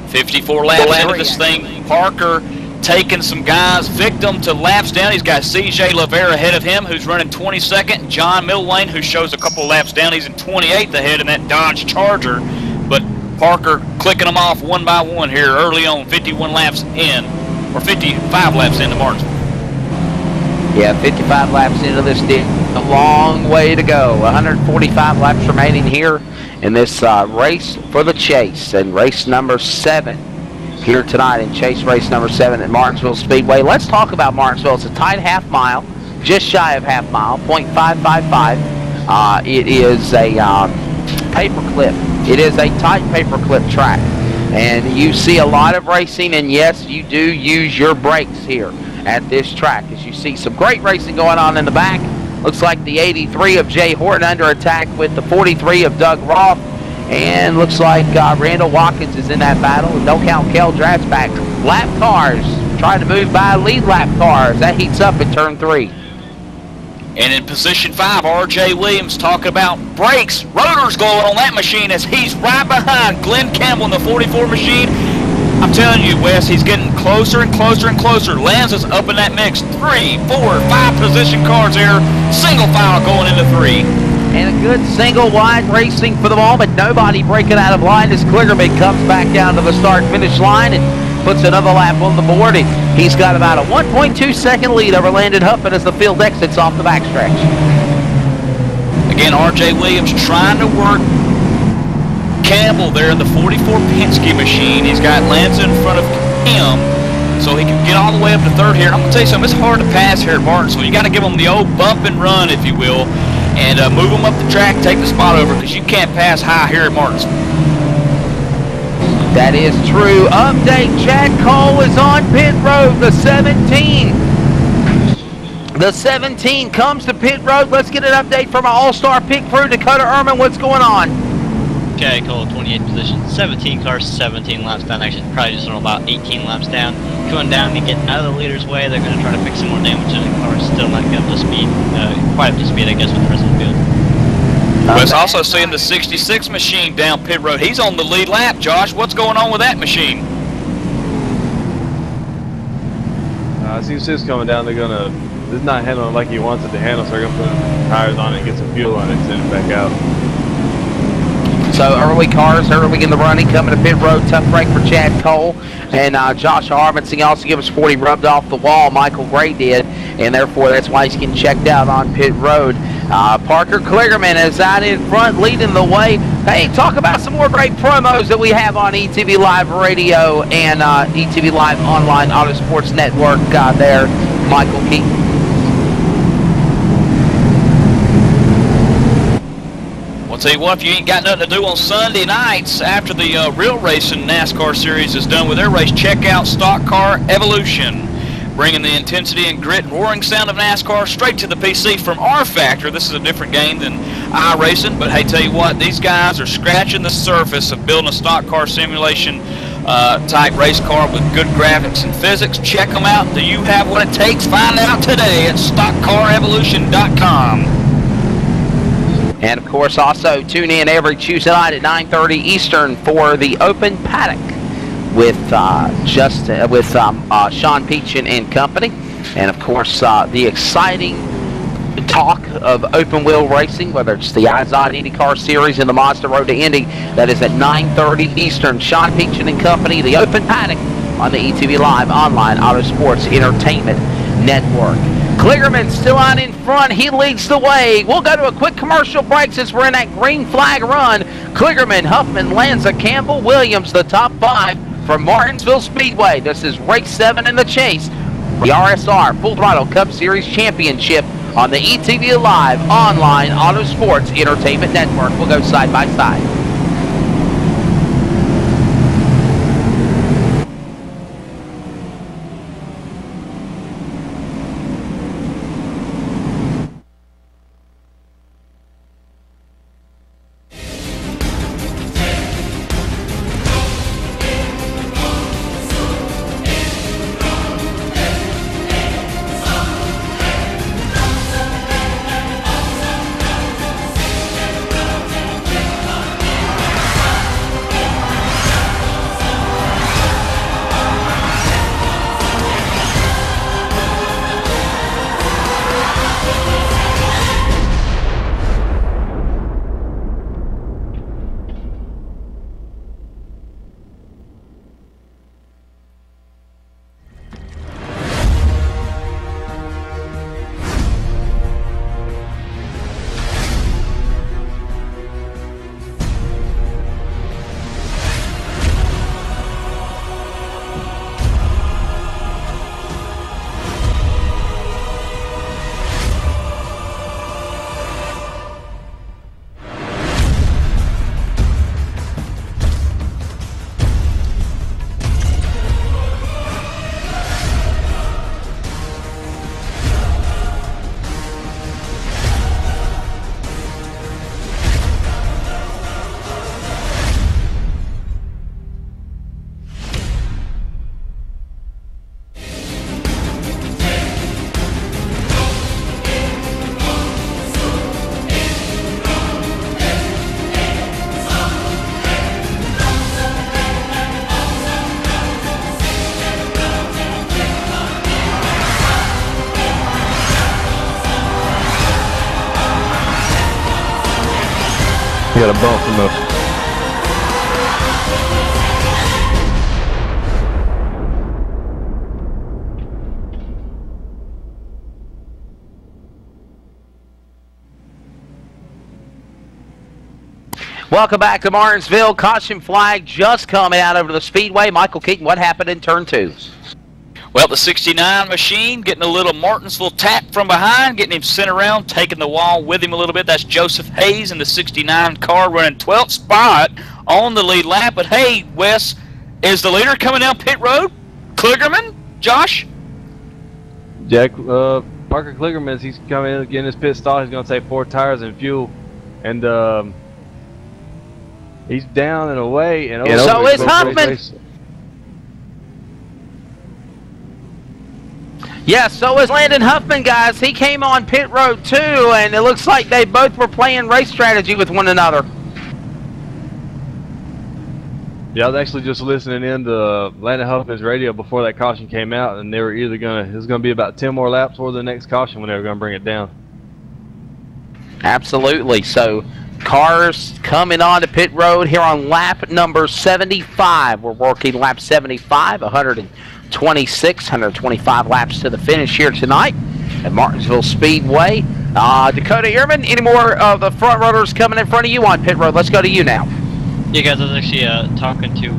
54 laps into this thing. Parker taking some guys victim to laps down. He's got CJ Lavera ahead of him, who's running 22nd. John Millwane, who shows a couple laps down. He's in 28th ahead in that Dodge Charger. But Parker clicking them off one by one here early on, 51 laps in, or 55 laps into Martinsville. Yeah, 55 laps into this deal. A long way to go. 145 laps remaining here in this race for the chase, and race number 7 here tonight in chase race number 7 at Martinsville Speedway. Let's talk about Martinsville. It's a tight half mile, just shy of half mile, .555. It is a paperclip. It is a tight paperclip track, and you see a lot of racing, and yes, you do use your brakes here at this track, as you see some great racing going on in the back. Looks like the 83 of Jay Horton under attack with the 43 of Doug Roth, and looks like Randall Watkins is in that battle. No count Kel Draft's back. Lap cars trying to move by lead lap cars. That heats up in turn 3. And in position 5, R.J. Williams talking about brakes. Rotors going on that machine as he's right behind Glenn Campbell in the 44 machine. I'm telling you, Wes, he's getting closer and closer and closer. Lanza's up in that mix. 3, 4, 5 position cars here. Single file going into 3. And a good single wide racing for the moment. Nobody breaking out of line as Kligerman comes back down to the start-finish line and puts another lap on the board. He's got about a 1.2 second lead over Landon Huffman as the field exits off the backstretch. Again, R.J. Williams trying to work Campbell there in the 44 Penske machine. He's got Lanza in front of him, so he can get all the way up to 3rd here. And I'm going to tell you something, it's hard to pass here at Martinsville. You got to give him the old bump and run, if you will, and move him up the track, take the spot over, because you can't pass high here at Martinsville. That is true. Update, Chad Cole is on pit road, the 17. The 17 comes to pit road. Let's get an update from our all-star pit crew. Dakota Ehrman, what's going on? Okay, Cole, 28th position, 17 cars, 17 laps down. Actually, probably just about 18 laps down. Coming down to get out of the leader's way. They're going to try to fix some more damage in the car. Still not get up to speed, quite up to speed, I guess, with the rest of the field. We're also seeing the 66 machine down pit road. He's on the lead lap, Josh. What's going on with that machine? 66 coming down. They're gonna. This is not handling like he wants it to handle, so they're gonna put tires on it, and get some fuel on it, and send it back out. So early cars, early in the running, coming to pit road. Tough break for Chad Cole. And Josh Harbinson also gave us 40 rubbed off the wall. Michael Gray did. And therefore, that's why he's getting checked out on pit road. Parker Kligerman is out in front, leading the way. Hey, talk about some more great promos that we have on ETV Live Radio and ETV Live Online Autosports Network there, Michael Keaton. I'll tell you what, if you ain't got nothing to do on Sunday nights after the Real Racing NASCAR Series is done with their race, check out Stock Car Evolution, bringing the intensity and grit and roaring sound of NASCAR straight to the PC from our factor. This is a different game than iRacing, but hey, tell you what, these guys are scratching the surface of building a stock car simulation type race car with good graphics and physics. Check them out. Do you have what it takes? Find out today at stockcarevolution.com. And of course, also tune in every Tuesday night at 9:30 Eastern for the Open Paddock with Sean Peachin and company. And of course, the exciting talk of open wheel racing, whether it's the Izod IndyCar Series and the Mazda Road to Indy, that is at 9:30 Eastern. Sean Peachin and company, the Open Paddock on the ETV Live Online Autosports Entertainment Network. Kligerman still out in front. He leads the way. We'll go to a quick commercial break since we're in that green flag run. Kligerman, Huffman, Lanza, Campbell, Williams, the top 5 from Martinsville Speedway. This is race 7 in the chase. The RSR Full Throttle Cup Series Championship on the ETV Live Online Autosports Entertainment Network. We'll go side by side. got a bump from the. Welcome back to Martinsville. Caution flag just coming out over the speedway. Michael Keaton, what happened in turn 2? Well, the 69 machine getting a little Martinsville tap from behind, getting him sent around, taking the wall with him a little bit. That's Joseph Hayes in the 69 car running 12th spot on the lead lap. But hey, Wes, is the leader coming down pit road? Kligerman? Josh? Jack, Parker Kligerman, he's coming in, getting his pit stall. He's going to take 4 tires and fuel. And he's down and away. And so is Huffman. Yeah, so is Landon Huffman, guys. He came on pit road too, and it looks like they both were playing race strategy with one another. Yeah, I was actually just listening in to Landon Huffman's radio before that caution came out, and they were either it was going to be about 10 more laps or the next caution when they were going to bring it down. Absolutely. So cars coming on to pit road here on lap number 75. We're working lap 75, 125 laps to the finish here tonight at Martinsville Speedway. Dakota Ehrman, any more of the front runners coming in front of you on pit road? Let's go to you now. Yeah, guys, I was actually talking to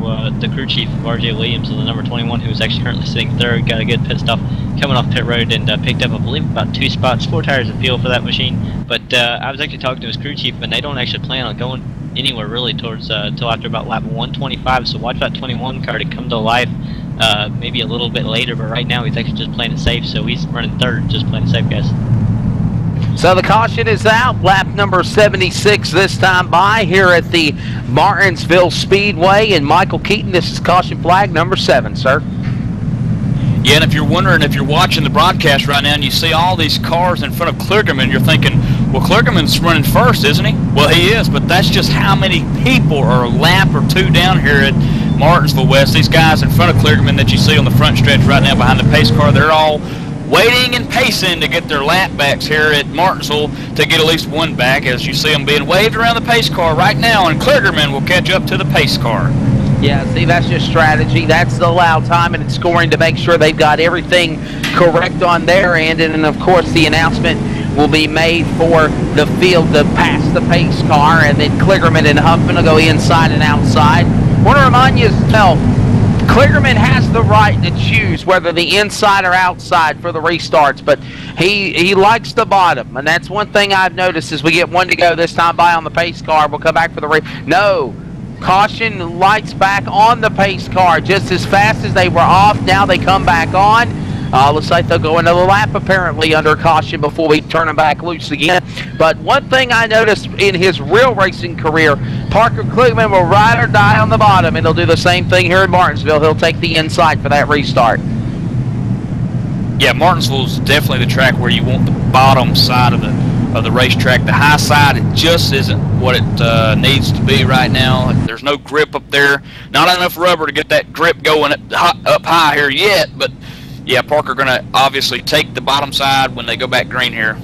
the crew chief of RJ Williams, the number 21, who's actually currently sitting third. Got a good pit stop coming off pit road and picked up, I believe, about 2 spots, 4 tires of fuel for that machine. But I was actually talking to his crew chief, and they don't actually plan on going anywhere really towards till after about lap 125. So watch that 21 car to come to life maybe a little bit later. But right now he's actually just playing it safe, so he's running third, just playing it safe, guys. So the caution is out, lap number 76 this time by here at the Martinsville Speedway. And Michael Keaton, this is caution flag number 7, sir. Yeah, and if you're wondering, if you're watching the broadcast right now and you see all these cars in front of Kligerman, you're thinking, well, Kligerman's running first, isn't he? Well, he is, but that's just how many people are a lap or 2 down here at Martinsville West. These guys in front of Kligerman that you see on the front stretch right now behind the pace car, they're all waiting and pacing to get their lap backs here at Martinsville to get at least one back, as you see them being waved around the pace car right now, and Kligerman will catch up to the pace car. Yeah, see, that's just strategy. That's the allow time and it's scoring to make sure they've got everything correct on their end. And of course, the announcement will be made for the field to pass the pace car, and then Kligerman and Huffman will go inside and outside. I want to remind you as well, Kligerman has the right to choose whether the inside or outside for the restarts, but he likes the bottom, and that's one thing I've noticed as we get one to go this time by on the pace car. We'll come back for the race. No, caution lights back on the pace car just as fast as they were off. Now they come back on. Looks like they'll go another lap apparently under caution before we turn them back loose again. But one thing I noticed in his real racing career, Parker Kligerman will ride or die on the bottom, and he'll do the same thing here in Martinsville. He'll take the inside for that restart. Yeah, Martinsville's definitely the track where you want the bottom side of the racetrack. The high side, it just isn't what it needs to be right now. There's no grip up there. Not enough rubber to get that grip going up high here yet, but yeah, Parker going to obviously take the bottom side when they go back green here.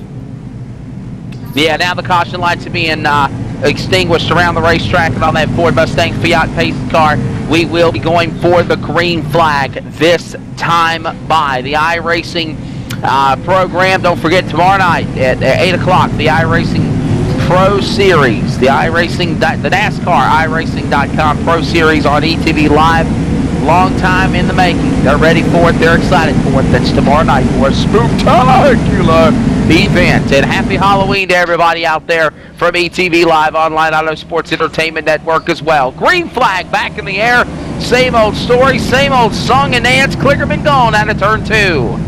Yeah, now the caution lights are being extinguished around the racetrack, and on that Ford Mustang Fiat pace car, we will be going for the green flag this time by. The iRacing program, don't forget tomorrow night at 8 o'clock, the iRacing Pro Series, the NASCAR iRacing.com Pro Series on ETV Live. Long time in the making. They're ready for it. They're excited for it. That's tomorrow night for a spooktacular event. And happy Halloween to everybody out there from ETV Live Online Auto Sports Entertainment Network as well. Green flag back in the air. Same old story, same old song and dance. Kligerman gone out of turn 2.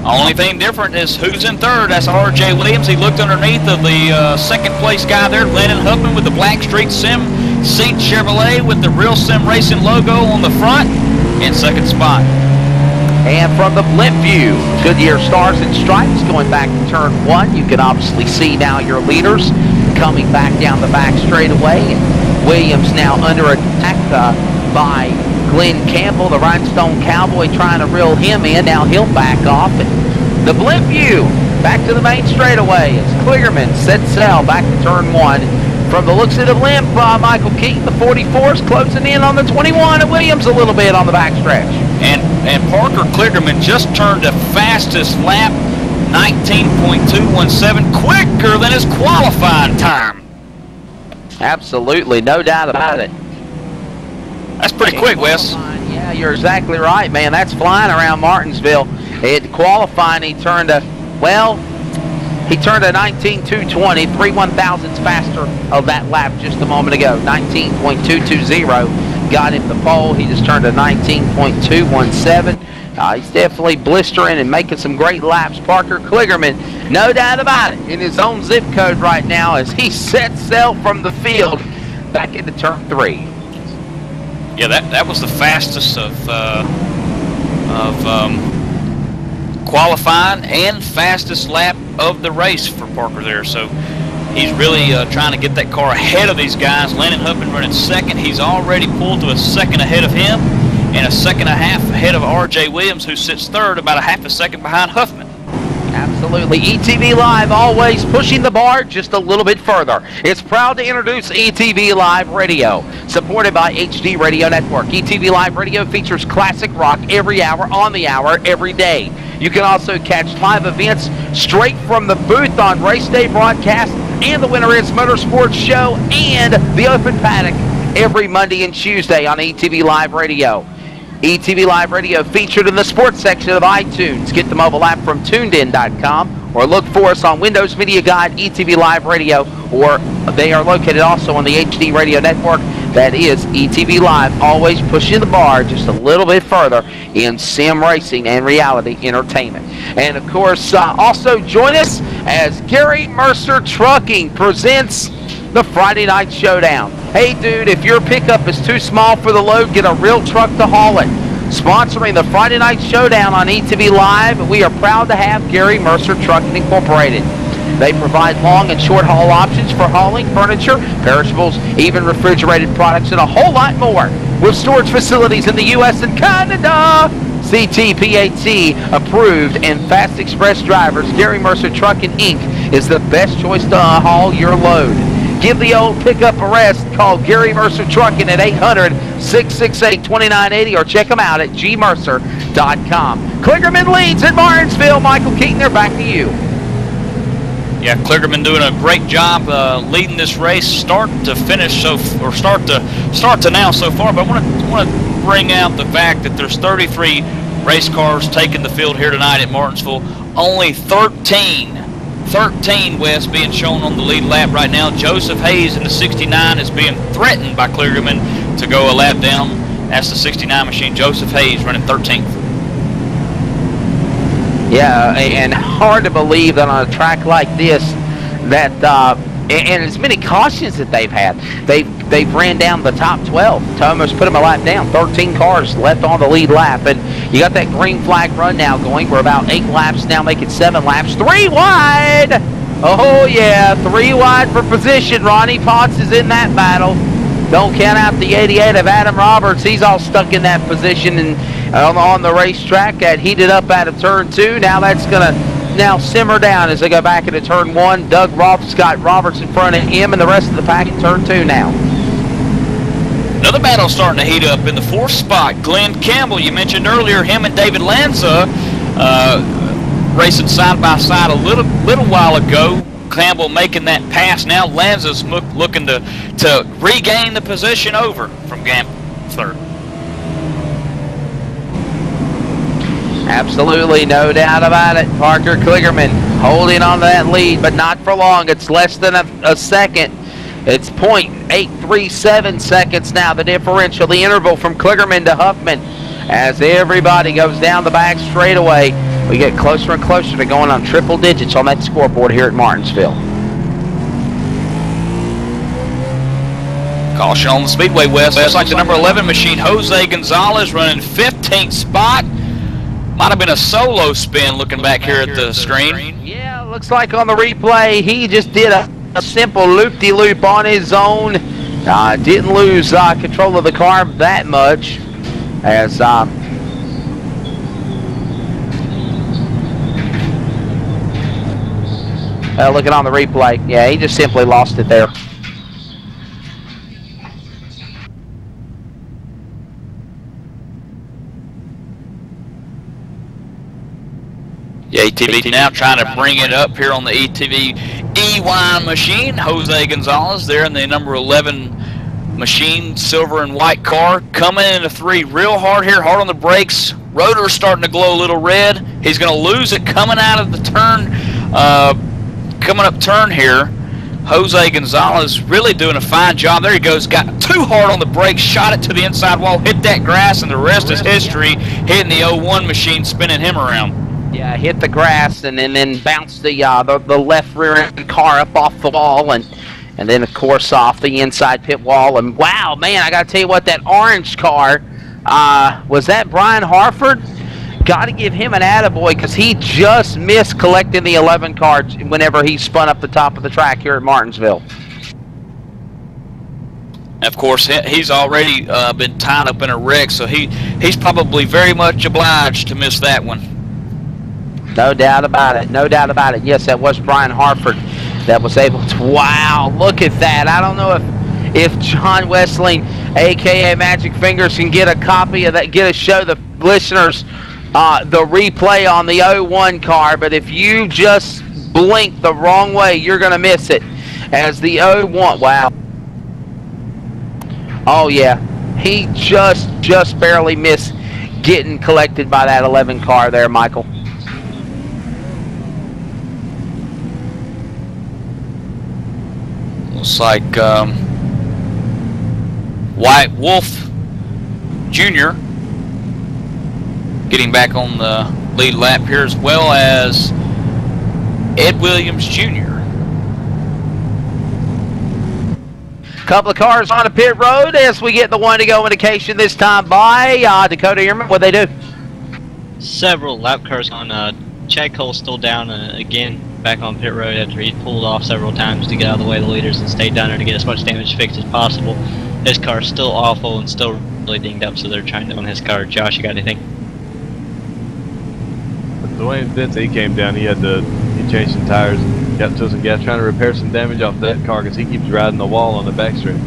Only thing different is who's in third. That's RJ Williams. He looked underneath of the second place guy there, Landon Huffman with the Black Street Sim Seat Chevrolet with the Real Sim Racing logo on the front in second spot. And from the blimp view, Goodyear Stars and Stripes going back to turn 1. You can obviously see now your leaders coming back down the back straightaway. Williams now under attack by Glenn Campbell, the Rhinestone Cowboy, trying to reel him in. Now he'll back off. And the blimp view back to the main straightaway as Kligerman sets sail back to turn 1. From the looks of the limp, Michael Keaton, the 44 is closing in on the 21, and Williams a little bit on the backstretch. And Parker Kligerman just turned the fastest lap, 19.217, quicker than his qualifying time. Absolutely, no doubt about it. That's pretty quick, Wes. Yeah, you're exactly right, man. That's flying around Martinsville. At qualifying, he turned a 19.220, 3/1,000ths faster of that lap just a moment ago. 19.220 got him the pole. He just turned a 19.217. He's definitely blistering and making some great laps. Parker Kligerman, no doubt about it, in his own zip code right now as he sets sail from the field back into turn 3. Yeah, that was the fastest of qualifying and fastest lap of the race for Parker there. So he's really trying to get that car ahead of these guys. Landon Huffman running second. He's already pulled to a second ahead of him and a second and a half ahead of R.J. Williams, who sits third, about a half a second behind Huffman. Absolutely. ETV Live always pushing the bar just a little bit further. It's proud to introduce ETV Live Radio, supported by HD Radio Network. ETV Live Radio features classic rock every hour, on the hour, every day. You can also catch live events straight from the booth on Race Day broadcast and the Winter Is Motorsports Show and the Open Paddock every Monday and Tuesday on ETV Live Radio. ETV Live Radio featured in the sports section of iTunes. Get the mobile app from tunedin.com or look for us on Windows Media Guide, ETV Live Radio, or they are located also on the HD Radio Network. That is ETV Live, always pushing the bar just a little bit further in sim racing and reality entertainment. And of course, also join us as Gary Mercer Trucking presents the Friday Night Showdown. Hey dude, if your pickup is too small for the load, get a real truck to haul it. Sponsoring the Friday Night Showdown on ETV Live, we are proud to have Gary Mercer Trucking Incorporated. They provide long and short haul options for hauling furniture, perishables, even refrigerated products, and a whole lot more. With storage facilities in the U.S. and Canada, CTPAT approved and fast express drivers, Gary Mercer Trucking Inc. is the best choice to haul your load. Give the old pickup a rest. Call Gary Mercer Trucking at 800-668-2980 or check them out at gmercer.com. Kligerman leads in Martinsville. Michael Keaton, they're back to you. Yeah, Kligerman doing a great job leading this race, start to finish, start to now so far. But I want to bring out the fact that there's 33 race cars taking the field here tonight at Martinsville. Only 13 West being shown on the lead lap right now. Joseph Hayes in the 69 is being threatened by Kligerman to go a lap down. That's the 69 machine. Joseph Hayes running 13th. Yeah, and hard to believe that on a track like this, that and as many cautions that they've had, they've ran down the top 12 to almost put them a lap down. 13 cars left on the lead lap, and you got that green flag run now going. We're about 8 laps now, make it 7 laps. 3 wide! Oh yeah, 3 wide for position. Ronnie Potts is in that battle. Don't count out the 88 of Adam Roberts. He's all stuck in that position and on the racetrack. Got heated up out of turn 2. Now that's going to simmer down as they go back into turn 1. Scott Roberts in front of him and the rest of the pack in turn 2 now. Another battle starting to heat up in the 4th spot. Glenn Campbell, you mentioned earlier, him and David Lanza racing side by side a little while ago. Campbell making that pass now. Lanza's looking to regain the position over from Campbell, 3rd. Absolutely, no doubt about it. Parker Kligerman holding on to that lead, but not for long. It's less than a second. It's 0.837 seconds now, the differential, the interval from Kligerman to Huffman. As everybody goes down the back straightaway, we get closer and closer to going on triple digits on that scoreboard here at Martinsville. Caution on the speedway, West. Looks like the number 11 machine, Jose Gonzalez, running 15th spot. Might have been a solo spin looking back here at the screen. Yeah, looks like on the replay, he just did a simple loop-de-loop on his own. Didn't lose control of the car that much. As looking on the replay, yeah, he just simply lost it there. ATV now trying to bring it up here on the ETV EY machine. Jose Gonzalez there in the number 11 machine, silver and white car, coming into 3 real hard here, hard on the brakes. Rotor's starting to glow a little red. He's going to lose it coming out of the turn, coming up turn here. Jose Gonzalez really doing a fine job. There he goes, got too hard on the brakes, shot it to the inside wall, hit that grass, and the rest is history, hitting the 01 machine, spinning him around. Yeah, hit the grass and then bounced the left rear end car up off the wall, and then of course off the inside pit wall. And wow, man, I got to tell you what, that orange car, was that Brian Harford? Got to give him an attaboy, because he just missed collecting the 11 cards whenever he spun up the top of the track here at Martinsville. Of course, he's already been tied up in a wreck, so he's probably very much obliged to miss that one. No doubt about it. No doubt about it. Yes, that was Brian Harford that was able to. Wow, look at that. I don't know if John Wessling, a.k.a. Magic Fingers, can get a copy of that, show the listeners the replay on the 01 car, but if you just blink the wrong way, you're going to miss it. As the 01, wow. Oh, yeah. He just barely missed getting collected by that 11 car there, Michael. Looks like White Wolf Jr. getting back on the lead lap here, as well as Ed Williams Jr. Couple of cars on the pit road as we get the 1-to-go indication this time by Dakota Ehrman. What they do? Several lap cars on. Chad Cole's still down again, back on pit road after he pulled off several times to get out of the way of the leaders and stayed down there to get as much damage fixed as possible. His car's still awful and still really dinged up, so they're trying to own his car. Josh, you got anything? Dwayne, since he came down, he changed some tires and got to some gas, trying to repair some damage off that car because he keeps riding the wall on the backstretch.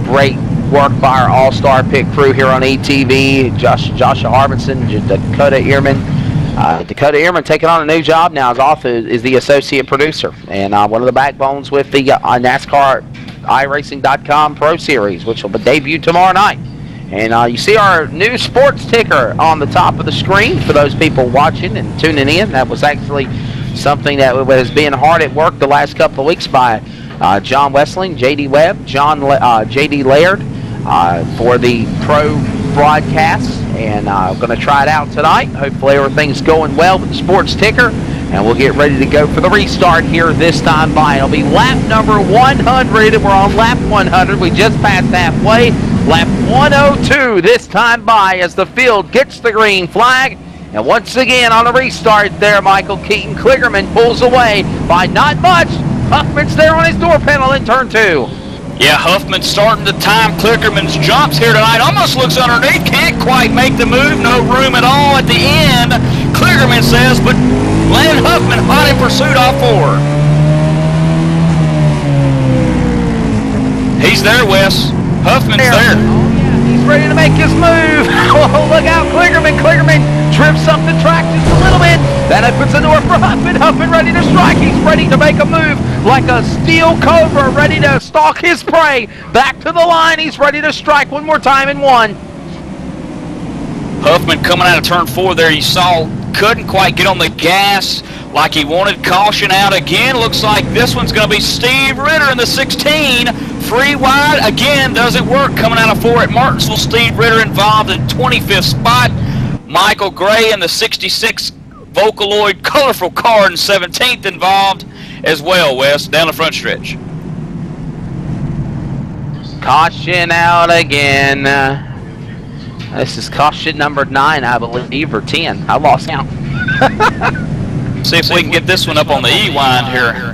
Great work by our all-star pit crew here on ETV. Joshua Harbinson, Dakota Ehrman. Dakota Ehrman taking on a new job now. Is the associate producer and one of the backbones with the NASCAR iRacing.com Pro Series, which will debut tomorrow night. And you see our new sports ticker on the top of the screen for those people watching and tuning in. That was actually something that has been hard at work the last couple of weeks by John Wessling, J.D. Webb, J.D. Laird for the pro broadcasts. And I'm going to try it out tonight. Hopefully everything's going well with the sports ticker. And we'll get ready to go for the restart here this time by. It'll be lap number 100. We're on lap 100. We just passed halfway. Lap 102 this time by as the field gets the green flag. And once again on a restart there, Michael Keaton Kligerman pulls away by not much. Huffman's there on his door panel in turn 2. Yeah, Huffman starting to time Kligerman's jumps here tonight. Almost looks underneath, can't quite make the move. No room at all at the end, Kligerman says, but Landon Huffman hot in pursuit off 4. He's there, Wes. Huffman's there. Oh, yeah, he's ready to make his move. Oh, look out, Kligerman. Kligerman trips up the track just a little bit. That opens the door for Huffman. Huffman ready to strike. He's ready to make a move like a steel cobra, ready to stalk his prey. Back to the line. He's ready to strike one more time in 1. Huffman coming out of turn 4 there, you saw, couldn't quite get on the gas like he wanted. Caution out again. Looks like this one's going to be Steve Ritter in the 16. Free wide again, doesn't work. Coming out of 4 at Martinsville, Steve Ritter involved in 25th spot. Michael Gray in the 66 Vocaloid colorful car in 17th involved as well, Wes, down the front stretch. Caution out again. This is caution number 9, I believe, or 10. I lost count. See if we can get this one up on the E-wind here.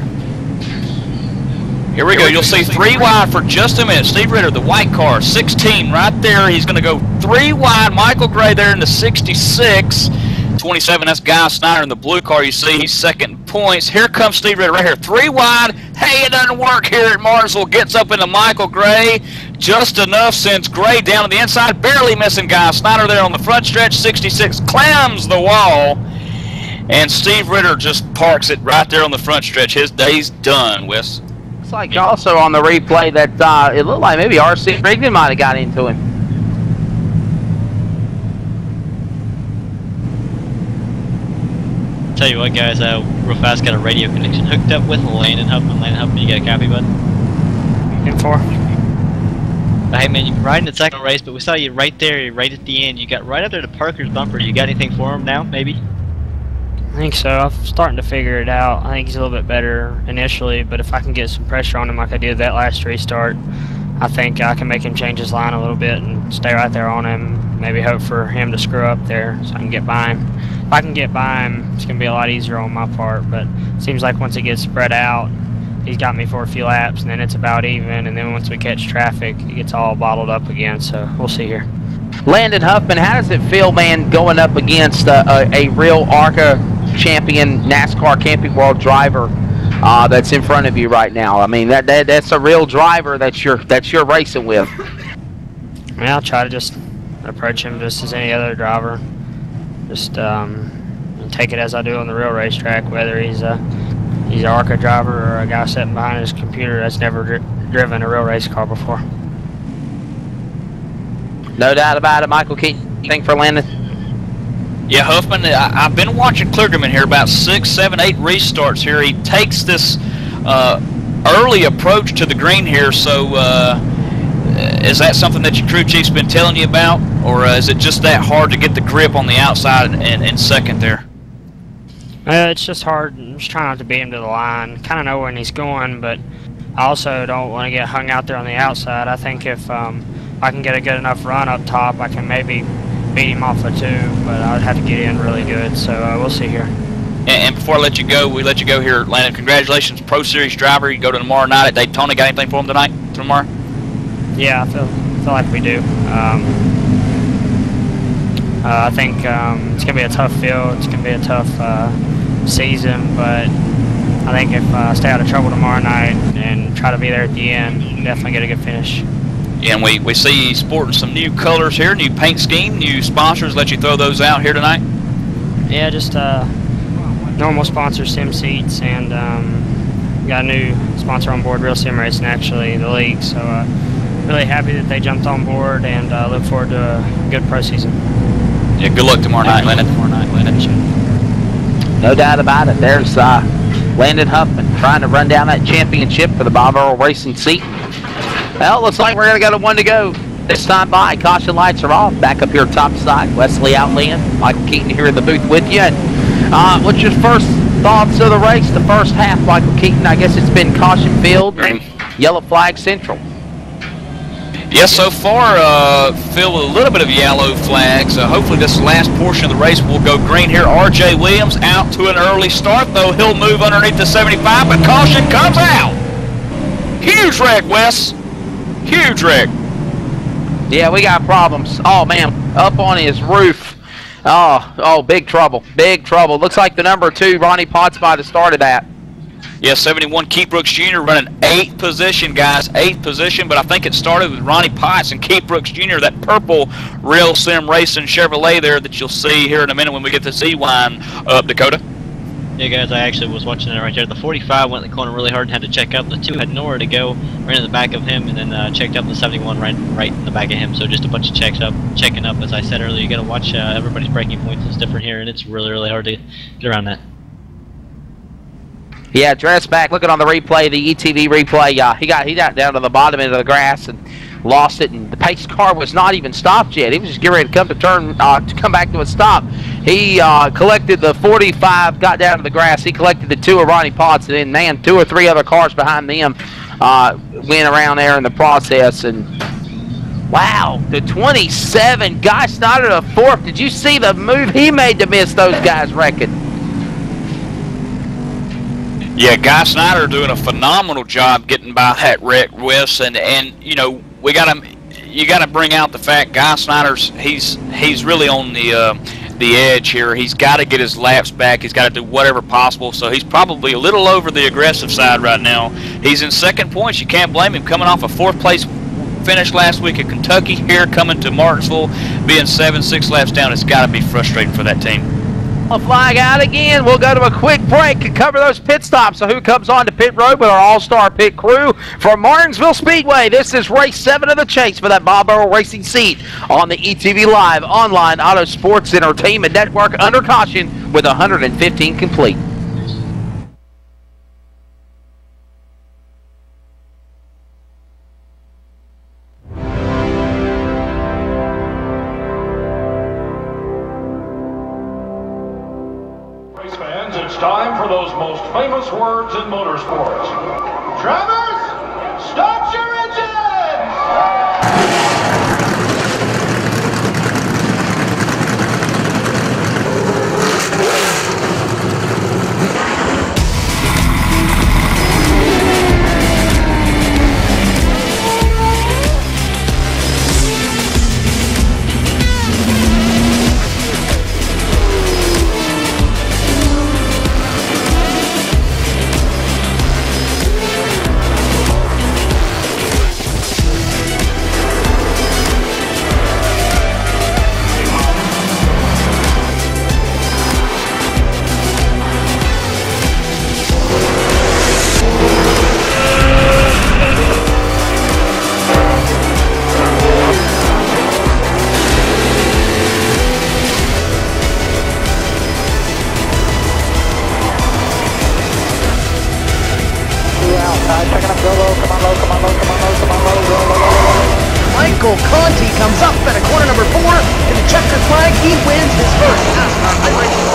Here we go. You'll see 3 wide for just a minute. Steve Ritter, the white car, 16 right there. He's going to go 3 wide. Michael Gray there in the 66. 27, that's Guy Snyder in the blue car. You see he's second in points. Here comes Steve Ritter right here. 3 wide. Hey, it doesn't work here at Martinsville. Gets up into Michael Gray. just enough, sends Gray down to the inside, barely missing Guy Snyder there on the front stretch. 66 clams the wall, and Steve Ritter just parks it right there on the front stretch. His day's done, Wes. Looks like also on the replay that it looked like maybe RC Rigdon might have got into him. Tell you what, guys, real fast, got a radio connection hooked up with Landon Huffman. Landon Huffman, you got a copy, bud? In 4. Hey, man, you're riding the second race, but we saw you right there, right at the end. You got right up there to Parker's bumper. You got anything for him now, maybe? I think so. I'm starting to figure it out. I think he's a little bit better initially, but if I can get some pressure on him like I did that last restart, I think I can make him change his line a little bit and stay right there on him. Maybe hope for him to screw up there so I can get by him. If I can get by him, it's going to be a lot easier on my part, but it seems like once it gets spread out, he's got me for a few laps, and then it's about even, and then once we catch traffic, it gets all bottled up again, so we'll see here. Landon Huffman, how does it feel, man, going up against a real ARCA champion NASCAR Camping World driver that's in front of you right now? I mean, that's a real driver that you're racing with. I mean, I'll try to just approach him just as any other driver. Just take it as I do on the real racetrack, whether he's an ARCA driver or a guy sitting behind his computer that's never driven a real race car before. No doubt about it. Michael Keaton, anything for Landon? Yeah, Huffman, I've been watching Kligerman here about 6, 7, 8 restarts here. He takes this early approach to the green here, so is that something that your crew chief's been telling you about, or is it just that hard to get the grip on the outside and second there? It's just hard. I'm just trying not to beat him to the line. Kind of know when he's going, but I also don't want to get hung out there on the outside. I think if I can get a good enough run up top, I can maybe beat him off of 2, but I'd have to get in really good, so we'll see here. And before I let you go, here, Landon. Congratulations, Pro Series driver. You go to tomorrow night at Daytona. Got anything for him tonight, tomorrow? Yeah, I feel like we do. I think it's going to be a tough field. It's going to be a tough season, but I think if I stay out of trouble tomorrow night and try to be there at the end, definitely get a good finish. Yeah, and we see you sporting some new colors here, new paint scheme, new sponsors. Let you throw those out here tonight? Yeah, just normal sponsor, Sim Seats, and got a new sponsor on board, Real Sim Racing, actually, the league. So really happy that they jumped on board, and look forward to a good pro season. Yeah, good luck tomorrow night, Landon. No doubt about it. There's Landon Huffman trying to run down that championship for the Bob Earl Racing seat. Well, looks like we're going to go to 1 to go. This time by, caution lights are off. Back up here top side, Wesley Outland. Michael Keaton here in the booth with you. And, what's your first thoughts of the race, the first half, Michael Keaton? I guess it's been caution filled, yellow flag central. Yes, so far, filled with a little bit of yellow flags. Hopefully this last portion of the race will go green here. R.J. Williams out to an early start, though he'll move underneath the 75, but caution comes out. Huge wreck, Wes. Huge wreck. Yeah, we got problems. Oh, man, up on his roof. Oh, big trouble. Big trouble. Looks like the number 2, Ronnie Potts, might have started that. Yeah, 71, Keith Brooks Jr. running 8th position, guys, 8th position, but I think it started with Ronnie Potts and Keith Brooks Jr., that purple Real Sim Racing Chevrolet there that you'll see here in a minute when we get the Z-Line up, Dakota. Yeah, guys, I actually was watching it right there. The 45 went in the corner really hard and had to check up. The 2 had nowhere to go, ran in the back of him, and then checked up the 71 right in the back of him. So just a bunch of checking up. As I said earlier, you got to watch everybody's braking points. It's different here, and it's really, really hard to get around that. Yeah, dress back, looking on the replay, the ETV replay, he got down to the bottom end of the grass and lost it, and the pace car was not even stopped yet. He was just getting ready to come back to a stop. He collected the 45, got down to the grass. He collected the 2 of Ronnie Potts, and then, man, 2 or 3 other cars behind them went around there in the process. And wow, the 27, Guy Snyder to 4th. Did you see the move he made to miss those guys wrecking? Yeah, Guy Snyder doing a phenomenal job getting by that wreck, Wes, and you know, you got to bring out the fact Guy Snyder's he's really on the edge here. He's got to get his laps back. He's got to do whatever possible. So he's probably a little over the aggressive side right now. He's in 2nd points. You can't blame him, coming off a 4th place finish last week at Kentucky, here coming to Martinsville, being 7-6 laps down. It's got to be frustrating for that team. A flag out again. We'll go to a quick break and cover those pit stops. So who comes on to pit road with our all-star pit crew from Martinsville Speedway? This is race 7 of the chase for that Bob Earl Racing seat on the ETV Live Online Auto Sports Entertainment Network under caution with 115 complete. It's time for those most famous words in motorsports. Drivers, start your engines! Michael Conti comes up at a corner number 4 in the checkered flag. He wins his first NASCAR iRacing.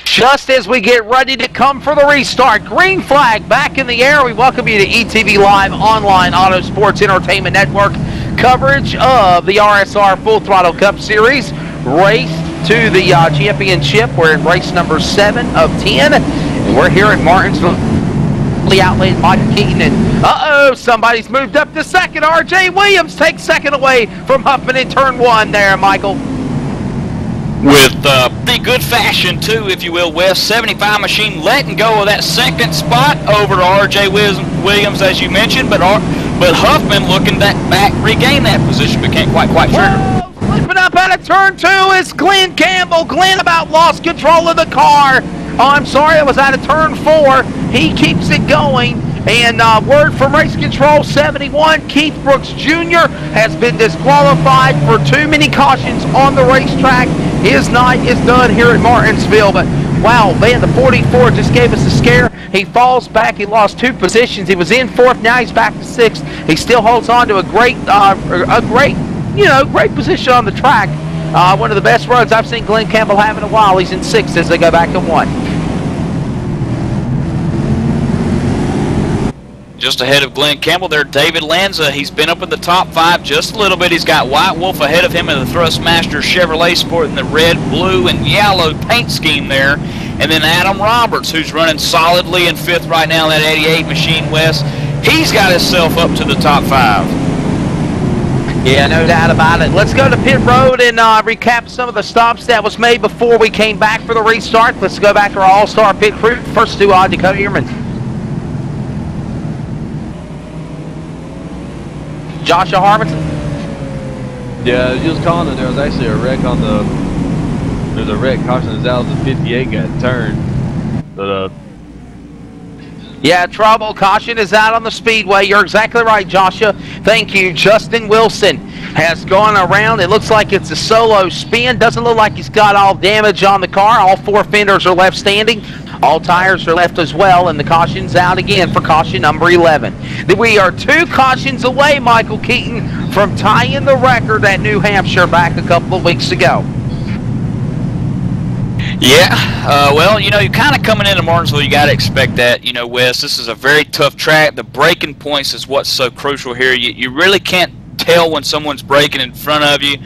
Just as we get ready to come for the restart, green flag back in the air. We welcome you to ETV Live Online Auto Sports Entertainment Network coverage of the RSR Full Throttle Cup Series race to the championship. We're in race number 7 of 10, and we're here at Martinsville. The outlet, Mike Keaton, and somebody's moved up to second. R.J. Williams takes second away from Huffman in turn 1 there, Michael. With pretty good fashion, too, if you will, Wes. 75 machine letting go of that second spot over to R.J. Williams, as you mentioned, but Huffman looking back, regain that position, but can't quite trigger. Flipping up out of turn 2 is Glenn Campbell. Glenn about lost control of the car. Oh, I'm sorry, it was out of turn 4. He keeps it going. And word from Race Control 71, Keith Brooks Jr. has been disqualified for too many cautions on the racetrack. His night is done here at Martinsville. But wow, man, the 44 just gave us a scare. He falls back. He lost 2 positions. He was in 4th. Now he's back to 6th. He still holds on to a great position on the track. One of the best runs I've seen Glenn Campbell have in a while. He's in 6th as they go back to 1. Just ahead of Glenn Campbell there, David Lanza. He's been up in the top 5 just a little bit. He's got White Wolf ahead of him in the Thrustmaster Chevrolet sporting the red, blue, and yellow paint scheme there. And then Adam Roberts, who's running solidly in 5th right now, that 88 machine, West. He's got himself up to the top 5. Yeah, no doubt about it. Let's go to pit road and recap some of the stops that was made before we came back for the restart. Let's go back to our all-star pit crew. First to Dakota Ehrman. Joshua Harmison? Yeah, you was calling it. There was actually a wreck on the. There's a wreck. Caution is out. The 58 got turned. But yeah, trouble. Caution is out on the speedway. You're exactly right, Joshua. Thank you. Justin Wilson has gone around. It looks like it's a solo spin. Doesn't look like he's got all damage on the car. All 4 fenders are left standing. All tires are left as well, and the caution's out again for caution number 11. We are 2 cautions away, Michael Keaton, from tying the record at New Hampshire back a couple of weeks ago. Yeah, well, you know, you're kind of coming into Martinsville, you got to expect that, you know, Wes. This is a very tough track. The braking points is what's so crucial here. You really can't tell when someone's braking in front of you.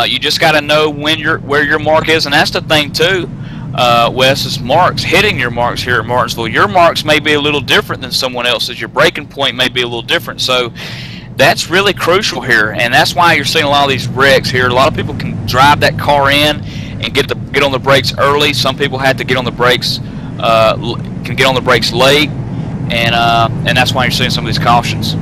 You just got to know when where your mark is, and that's the thing, too. Wes's marks, hitting your marks here at Martinsville. Your marks may be a little different than someone else's. Your braking point may be a little different. So that's really crucial here, and that's why you're seeing a lot of these wrecks here. A lot of people can drive that car in and get on the brakes early. Some people have to get on the brakes, can get on the brakes late, and that's why you're seeing some of these cautions.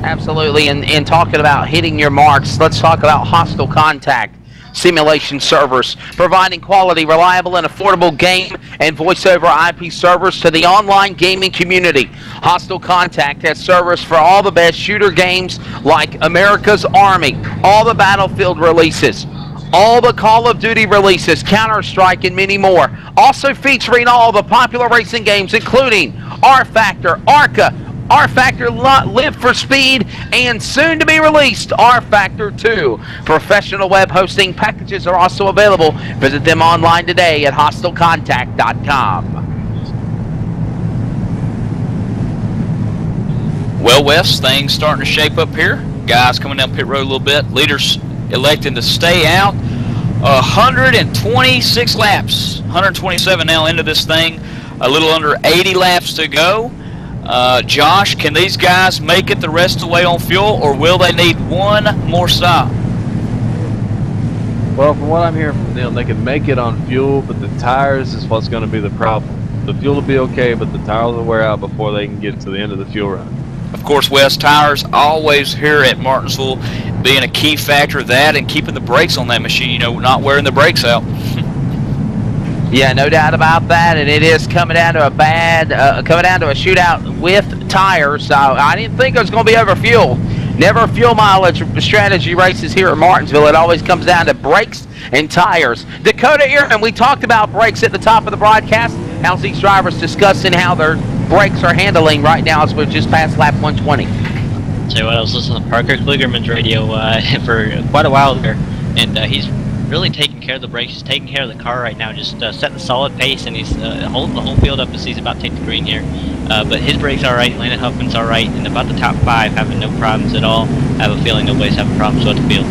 Absolutely, and talking about hitting your marks, let's talk about Hostile Contact simulation servers, providing quality, reliable, and affordable game and voice-over IP servers to the online gaming community. Hostile Contact has servers for all the best shooter games like America's Army, all the Battlefield releases, all the Call of Duty releases, Counter-Strike, and many more. Also featuring all the popular racing games, including R-Factor, ARCA, R-Factor Live for Speed, and soon to be released R-Factor 2. Professional web hosting packages are also available. Visit them online today at hostilecontact.com. Well, Wes, things starting to shape up here. Guys coming down pit road a little bit. Leaders electing to stay out. 126 laps. 127 now into this thing. A little under 80 laps to go. Josh, can these guys make it the rest of the way on fuel, or will they need one more stop? Well, from what I'm hearing from them, they can make it on fuel, but the tires is what's going to be the problem. The fuel will be okay, but the tires will wear out before they can get to the end of the fuel run. Of course, Wes, tires always here at Martinsville being a key factor of that, and keeping the brakes on that machine, you know, not wearing the brakes out. Yeah, no doubt about that, and it is coming down to a shootout with tires. So I didn't think it was going to be over fuel. Never fuel mileage strategy races here at Martinsville. It always comes down to brakes and tires. Dakota Ehrman, we talked about brakes at the top of the broadcast. How's these drivers discussing how their brakes are handling right now as we're just past lap 120? So I was listening to Parker Kligerman's radio for quite a while there, and he's really taking care of the brakes. He's taking care of the car right now, just setting a solid pace, and he's holding the whole field up as he's about to take the green here. But his brakes are right, Landon Huffman's all right, and about the top 5 having no problems at all. I have a feeling nobody's having problems with the field.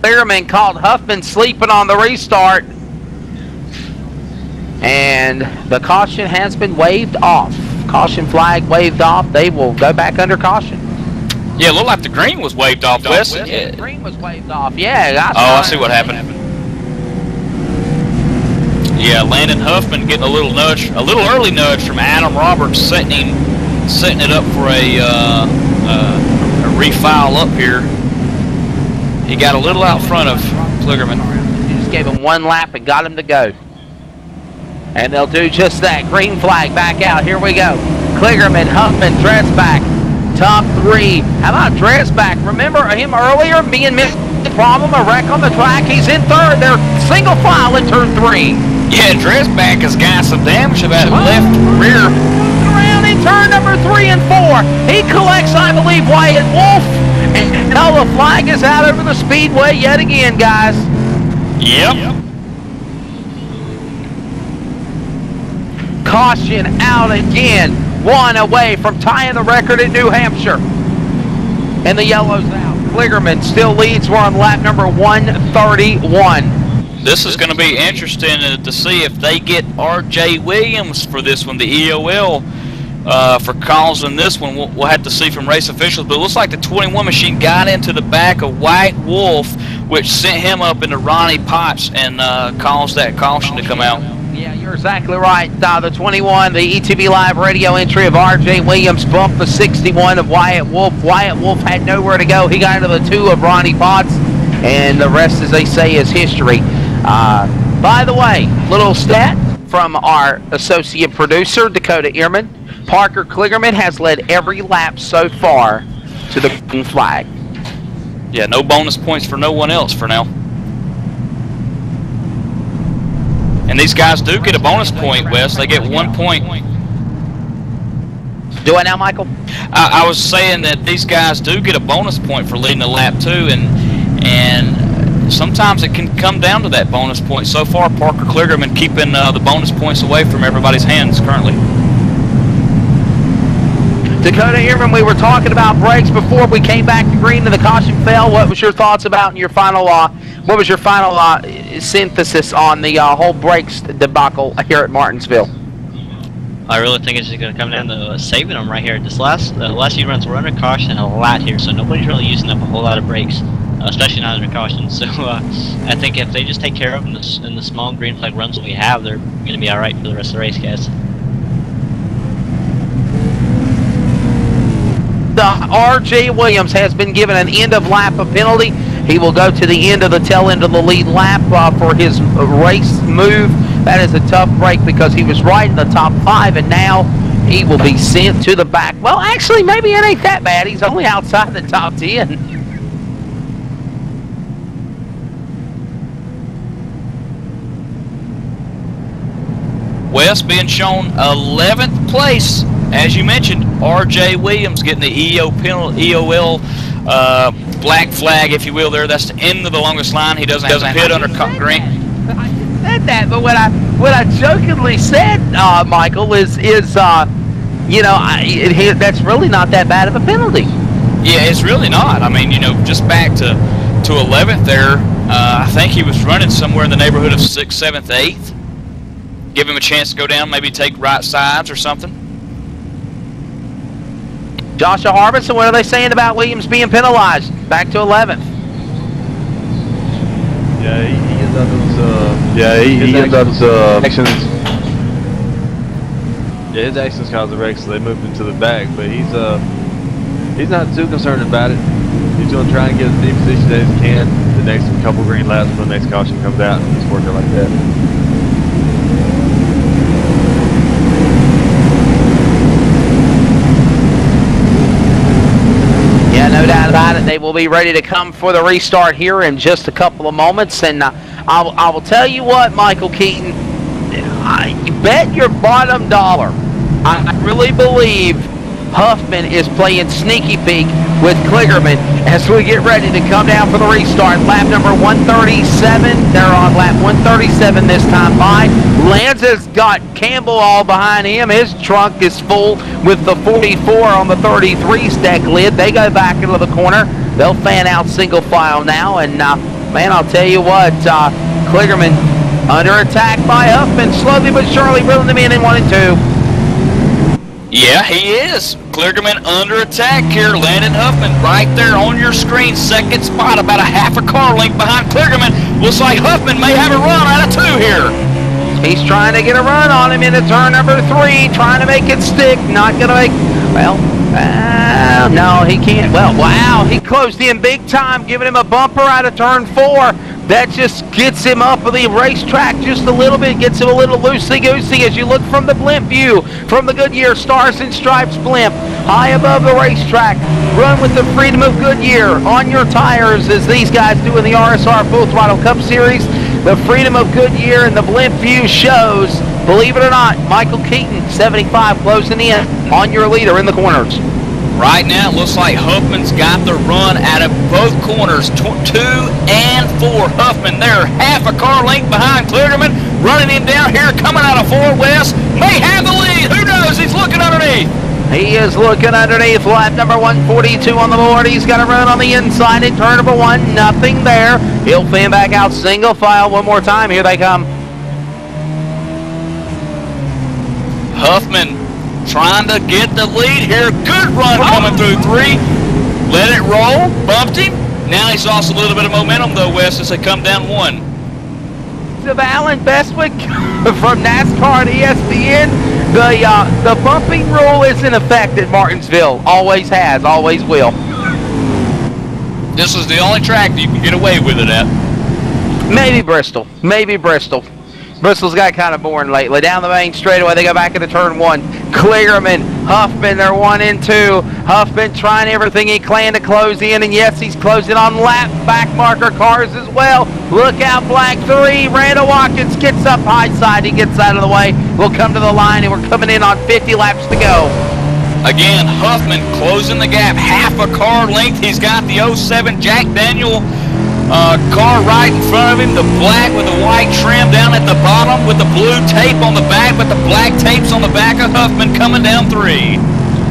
Clearman called Huffman sleeping on the restart, and the caution has been waved off. Caution flag waved off. They will go back under caution. Yeah, it looked like the green was waved off, Wes. Yeah, the green was waved off. Yeah. I see what happened. Yeah, Landon Huffman getting a little early nudge from Adam Roberts, setting it up for a refile up here. He got a little out front of Kligerman. He just gave him one lap and got him to go. And they'll do just that. Green flag back out. Here we go. Kligerman, Huffman, Dresbach. Top 3. How about Dresbach? Remember him earlier being missed problem, a wreck on the track? He's in 3rd. They're single file in turn 3. Yeah, Dresbach has got some damage about left rear. Around in turn number 3 and 4. He collects, I believe, Wyatt Wolf. And now the flag is out over the speedway yet again, guys. Yep. Caution out again. 1 away from tying the record in New Hampshire. And the yellow's out. Kligerman still leads. We're on lap number 131. This is going to be interesting to see if they get R.J. Williams for this one, the EOL, for causing this one. We'll have to see from race officials. But it looks like the 21 machine got into the back of White Wolf, which sent him up into Ronnie Potts and caused that caution to come out. Yeah, you're exactly right. The 21, the ETV Live radio entry of R.J. Williams bumped the 61 of Wyatt Wolf. Wyatt Wolf had nowhere to go. He got into the 2 of Ronnie Potts, and the rest, as they say, is history. By the way, little stat from our associate producer, Dakota Ehrman. Parker Kligerman has led every lap so far to the green flag. Yeah, no bonus points for no one else for now. And these guys do get a bonus point, Wes. They get 1 point. Do I now, Michael? I was saying that these guys do get a bonus point for leading a lap too, and sometimes it can come down to that bonus point. So far, Parker Kligerman keeping the bonus points away from everybody's hands currently. Dakota Ehrman, we were talking about brakes before we came back to green and the caution fell. What was your thoughts about your final? What was your final synthesis on the whole brakes debacle here at Martinsville? I really think it's just going to come down to saving them right here. This last few runs we're under caution a lot here, so nobody's really using up a whole lot of brakes, especially not under caution. So I think if they just take care of them in the small green flag runs that we have, they're going to be all right for the rest of the race, guys. R.J. Williams has been given an end of lap penalty. He will go to the end of the tail end of the lead lap for his race move. That is a tough break because he was right in the top 5 and now he will be sent to the back. Well, actually, maybe it ain't that bad. He's only outside the top 10. West being shown 11th place. As you mentioned, R.J. Williams getting the EOL black flag, if you will, there. That's the end of the longest line. He doesn't pit under green. I said that, but what I jokingly said, Michael, is you know, that's really not that bad of a penalty. Yeah, it's really not. I mean, you know, just back to 11th there, I think he was running somewhere in the neighborhood of 6th, 7th, 8th. Give him a chance to go down, maybe take right sides or something. Joshua Harbison, what are they saying about Williams being penalized? Back to 11th. Yeah, he ends up he ends up actions. Yeah, his actions caused the wreck, so they moved him to the back. But he's not too concerned about it. He's going to try and get as deep position as he can the next couple green laps when the next caution comes out, and just work it like that. Yeah, no doubt about it. They will be ready to come for the restart here in just a couple of moments. And I will tell you what, Michael Keaton, you bet your bottom dollar. I really believe Huffman is playing sneaky peek with Kligerman as we get ready to come down for the restart. Lap number 137. They're on lap 137 this time by. Lanza's got Campbell all behind him. His trunk is full with the 44 on the 33 stack lid. They go back into the corner. They'll fan out single file now. And, man, I'll tell you what, Kligerman under attack by Huffman. Slowly but surely reeling him in 1 and 2. Yeah, he is. Kligerman under attack here. Landon Huffman right there on your screen. Second spot, about a half a car length behind Kligerman. Looks like Huffman may have a run out of 2 here. He's trying to get a run on him into turn number 3, trying to make it stick. Not going to make, well, no, he can't. Well, wow, he closed in big time, giving him a bumper out of turn 4. That just gets him up the racetrack just a little bit, gets him a little loosey-goosey as you look from the blimp view, from the Goodyear Stars and Stripes blimp, high above the racetrack. Run with the freedom of Goodyear on your tires as these guys do in the RSR Full Throttle Cup Series. The freedom of Goodyear and the blimp view shows, believe it or not, Michael Keaton, 75, closing in on your leader in the corners. Right now, it looks like Huffman's got the run out of both corners, 2 and 4. Huffman there, half a car length behind Kligerman, running him down here, coming out of 4 West, may have the lead. Who knows? He's looking underneath. He is looking underneath. Lap number 142 on the board. He's got a run on the inside in turn number 1. Nothing there. He'll fan back out single file one more time. Here they come. Huffman trying to get the lead here. Good run coming through 3. Let it roll. Bumped him. Now he's lost a little bit of momentum, though, Wes, as they come down 1. Of Alan Bestwick from NASCAR and ESPN. The bumping rule is in effect at Martinsville. Always has, always will. This is the only track that you can get away with it at. Maybe Bristol. Maybe Bristol. Bristol's got kind of boring lately. Down the main straightaway, they go back into turn 1. Kligerman, Huffman, they're 1 and 2. Huffman trying everything he can to close in, and yes, he's closing on lap back marker cars as well. Look out, black 3. Randall Watkins gets up high side. He gets out of the way. We'll come to the line, and we're coming in on 50 laps to go. Again, Huffman closing the gap, half a car length. He's got the 07 Jack Daniel car right in front of him, the black with the white trim down at the bottom with the blue tape on the back, but the black tape's on the back of Huffman coming down 3.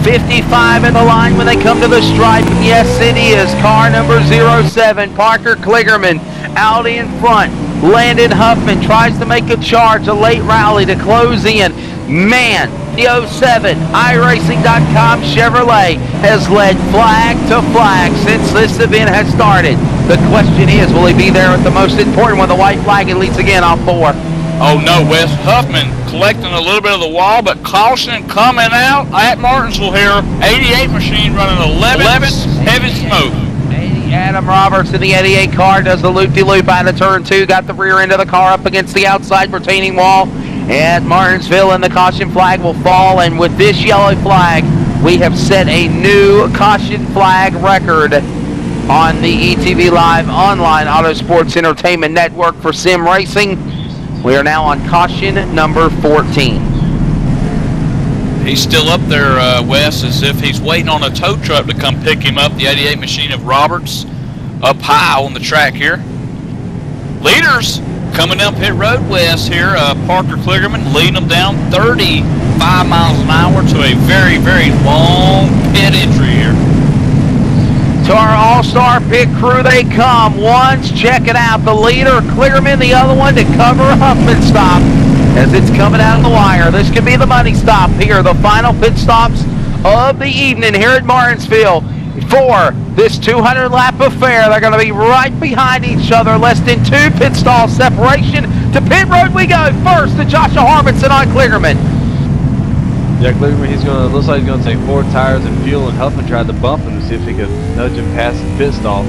55 in the line when they come to the stripe. And yes, it is car number 07, Parker Kligerman, out in front. Landon Huffman tries to make a charge, a late rally to close in. Man, the 07 iRacing.com Chevrolet has led flag to flag since this event has started. The question is, will he be there at the most important one, the white flag, and leads again off 4? Oh no, Wes. Huffman collecting a little bit of the wall, but caution coming out at Martinsville here. 88 machine running 11th, heavy smoke. Adam Roberts in the 88 car does the loop-de-loop out of turn 2, got the rear end of the car up against the outside retaining wall at Martinsville, and the caution flag will fall. And with this yellow flag, we have set a new caution flag record on the ETV Live Online Autosports Entertainment Network for sim racing. We are now on caution number 14. He's still up there, Wes, as if he's waiting on a tow truck to come pick him up. The 88 machine of Roberts up high on the track here. Leaders coming up pit road, Wes, here. Parker Kligerman leading them down 35 miles an hour to a very, very long pit entry here. To our all-star pit crew they come. One's checking out the leader, Kligerman, the other one to cover Huffman stop as it's coming out of the wire. This could be the money stop here, the final pit stops of the evening here at Martinsville for this 200-lap affair. They're going to be right behind each other, less than 2 pit stall separation. To pit road we go. First to Joshua Harbinson on Kligerman. Yeah, Kligerman, looks like he's going to take 4 tires and fuel, and Huffman tried to bump him to see if he could nudge him past the pit stall.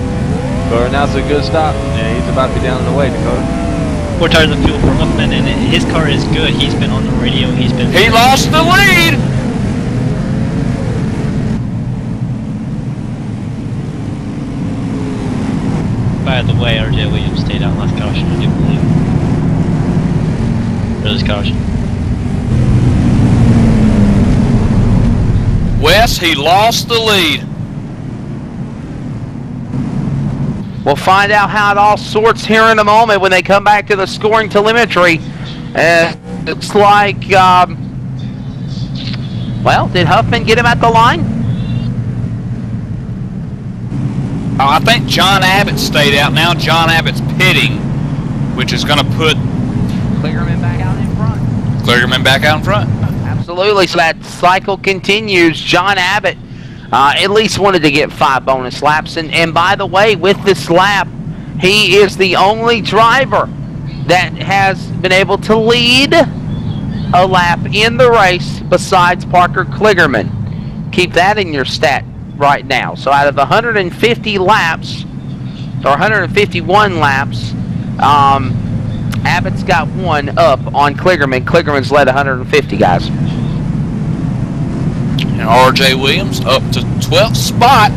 But right now it's a good stop, and he's about to be down in the way, Dakota. 4 tires of fuel for Huffman, and his car is good. He's been on the radio. He lost the lead. By the way, RJ Williams stayed out last caution, I do believe. For this caution. Wes, he lost the lead. We'll find out how it all sorts here in a moment when they come back to the scoring telemetry. Looks like, well, did Huffman get him at the line? Oh, I think John Abbott stayed out. Now John Abbott's pitting, which is going to put Kligerman back out in front. Kligerman back out in front. Absolutely, so that cycle continues. John Abbott at least wanted to get 5 bonus laps. And by the way, with this lap, he is the only driver that has been able to lead a lap in the race besides Parker Kligerman. Keep that in your stat right now. So out of the 150 laps, or 151 laps, Abbott's got 1 up on Kligerman. Kligerman's led 150, guys. And R.J. Williams up to 12th spot.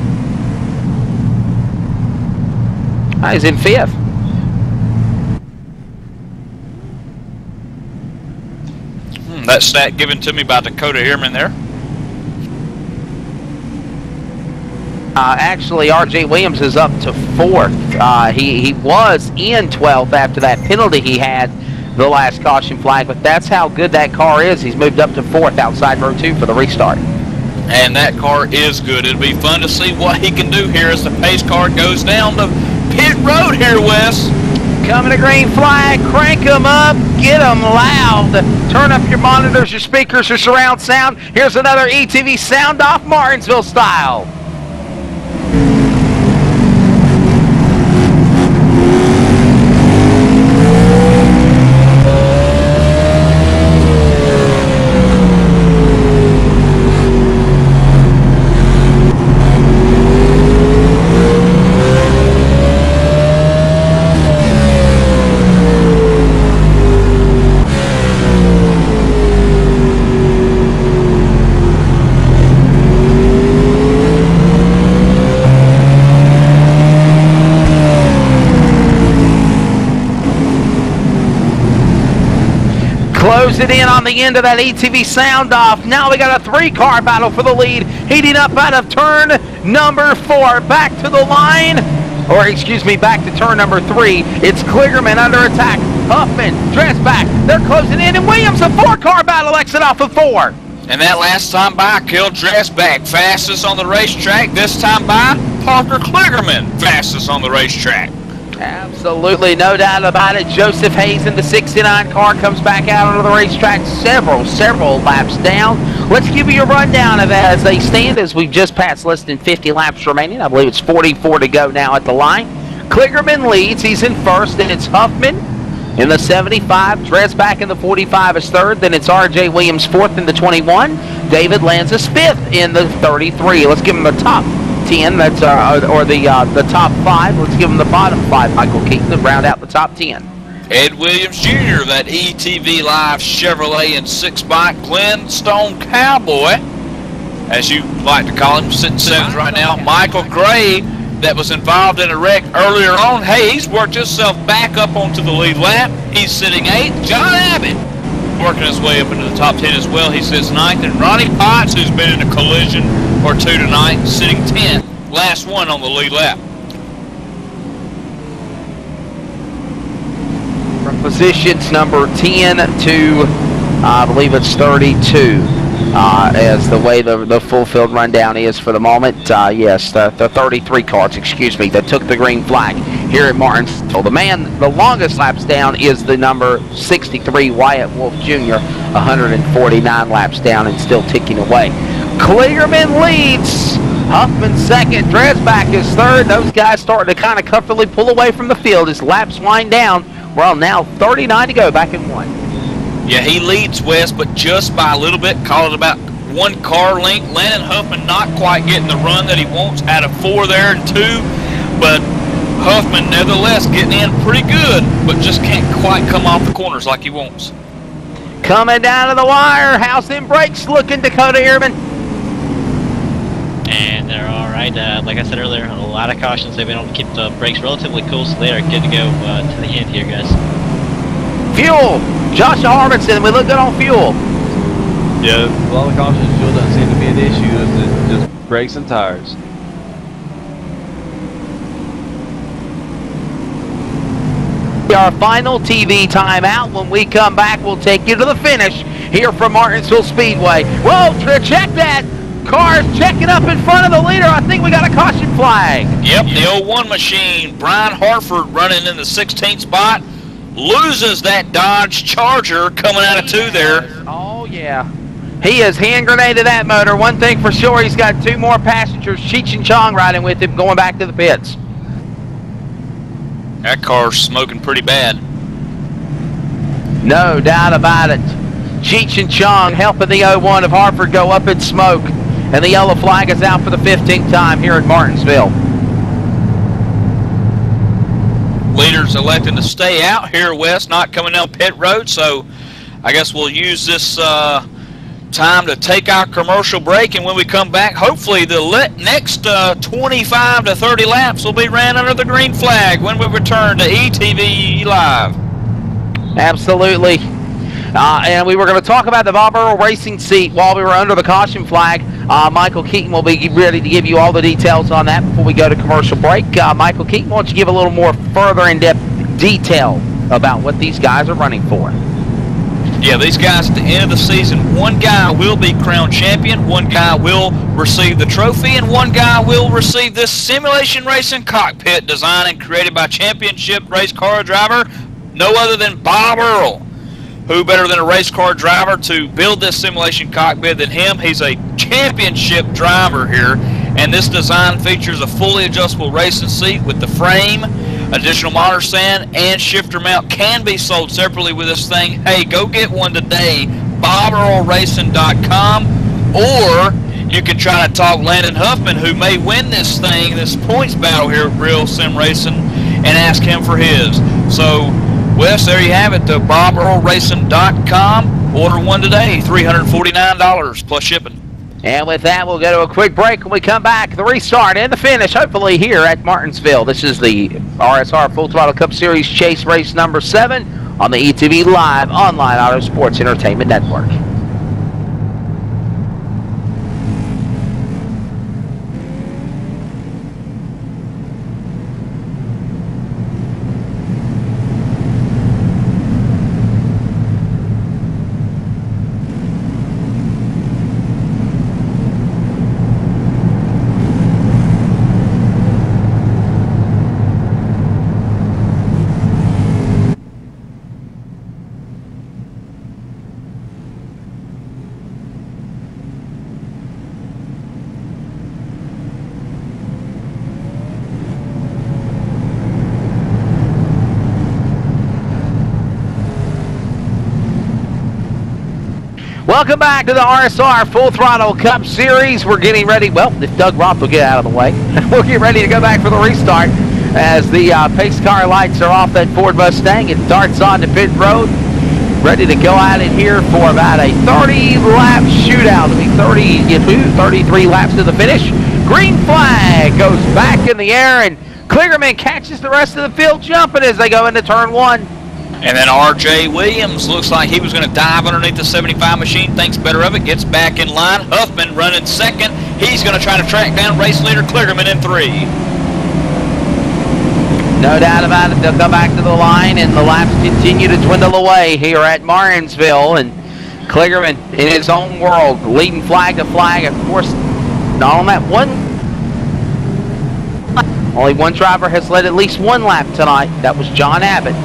He's in 5th. That stat given to me by Dakota Ehrman there. Actually, R.J. Williams is up to 4th. He was in 12th after that penalty he had the last caution flag, but that's how good that car is. He's moved up to 4th outside row 2 for the restart. And that car is good. It'll be fun to see what he can do here as the pace car goes down to pit road here, Wes. Coming to green flag, crank them up, get them loud. Turn up your monitors, your speakers, your surround sound. Here's another ETV sound off Martinsville style. Close it in on the end of that ETV sound off. Now we got a 3-car battle for the lead. Heating up out of turn number 4. Back to the line, or excuse me, back to turn number 3. It's Kligerman under attack. Huffman, dress back. They're closing in, and Williams, a 4-car battle exit off of 4. And that last time by, Kel Dressback, fastest on the racetrack. This time by, Parker Kligerman, fastest on the racetrack. Absolutely, no doubt about it. Joseph Hayes in the 69 car comes back out onto the racetrack several laps down. Let's give you a rundown of as they stand as we've just passed less than 50 laps remaining. I believe it's 44 to go now at the line. Kligerman leads. He's in first, and it's Huffman in the 75. Dressback in the 45 is third. Then it's R.J. Williams fourth in the 21. David Lanza fifth in the 33. Let's give him the top 10, that's the top 5. Let's give them the bottom 5, Michael Keaton, to round out the top 10. Ed Williams Jr., that ETV Live Chevrolet and 6-bike Glenstone Cowboy, as you like to call him, sitting seventh right now. Michael Gray, that was involved in a wreck earlier on. Hey, he's worked himself back up onto the lead lap. He's sitting 8th. John Abbott working his way up into the top 10 as well. He sits 9th. And Ronnie Potts, who's been in a collision or two tonight, sitting 10th. Last one on the lead lap. From positions number 10 to, I believe it's 32, as the way the full field rundown is for the moment. Yes, the 33 cars, excuse me, that took the green flag here at Martinsville. The longest laps down is the number 63, Wyatt Wolf Jr., 149 laps down and still ticking away. Kligerman leads. Huffman second. Dressback is third. Those guys starting to kind of comfortably pull away from the field as laps wind down. Well, now 39 to go, back in 1. Yeah, he leads West, but just by a little bit. Call it about 1 car length. Landon Huffman not quite getting the run that he wants out of 4 there and 2, but Huffman nevertheless getting in pretty good, but just can't quite come off the corners like he wants. Coming down to the wire. How's them brakes looking, Dakota Ehrman? And they're all right. Like I said earlier, a lot of cautions. They've been able to keep the brakes relatively cool, so they are good to go to the end here, guys. Fuel. Joshua Harbinson, we look good on fuel. Yeah, a lot of cautions. Fuel doesn't seem to be an issue. It's just brakes and tires. Our final TV timeout. When we come back, we'll take you to the finish here from Martinsville Speedway. Whoa, check that. Cars checking up in front of the leader. I think we got a caution flag. Yep, the 01 machine. Brian Harford running in the 16th spot. Loses that Dodge Charger coming out of 2 there. Oh, yeah. He has hand grenaded that motor. One thing for sure, he's got 2 more passengers, Cheech and Chong, riding with him, going back to the pits. That car's smoking pretty bad. No doubt about it. Cheech and Chong helping the 01 of Hartford go up in smoke. And the yellow flag is out for the 15th time here at Martinsville. Leaders electing to stay out here west, not coming down pit road, so I guess we'll use this time to take our commercial break, and when we come back, hopefully the next 25 to 30 laps will be ran under the green flag when we return to ETV Live. Absolutely. And we were going to talk about the Bob Earl Racing seat while we were under the caution flag. Michael Keaton will be ready to give you all the details on that before we go to commercial break. Michael Keaton, why don't you give a little more further in-depth detail about what these guys are running for? Yeah, these guys at the end of the season, 1 guy will be crowned champion, 1 guy will receive the trophy, and 1 guy will receive this simulation racing cockpit designed and created by championship race car driver, no other than Bob Earl. Who better than a race car driver to build this simulation cockpit than him? He's a championship driver here, and this design features a fully adjustable racing seat with the frame. Additional monitor stand and shifter mount can be sold separately with this thing. Hey, go get one today, BobEarlRacing.com, or you can try to talk Landon Huffman, who may win this thing, this points battle here at Real Sim Racing, and ask him for his. So, Wes, there you have it, the BobEarlRacing.com. Order one today, $349 plus shipping. And with that, we'll go to a quick break. When we come back, the restart and the finish, hopefully here at Martinsville. This is the RSR Full Throttle Cup Series Chase Race number 7 on the ETV Live Online Auto Sports Entertainment Network. Welcome back to the RSR Full Throttle Cup Series. We're getting ready. Well, if Doug Roth will get out of the way, we'll get ready to go back for the restart as the pace car lights are off that Ford Mustang. It darts on to pit road. Ready to go at it here for about a 30-lap shootout. It'll be 33 laps to the finish. Green flag goes back in the air, and Kligerman catches the rest of the field jumping as they go into turn 1. And then R.J. Williams looks like he was going to dive underneath the 75 machine, thinks better of it, gets back in line. Huffman running second. He's going to try to track down race leader Kligerman in 3. No doubt about it, they'll come back to the line, and the laps continue to dwindle away here at Martinsville. And Kligerman in his own world, leading flag to flag. Of course, not on that one. Only one driver has led at least one lap tonight. That was John Abbott.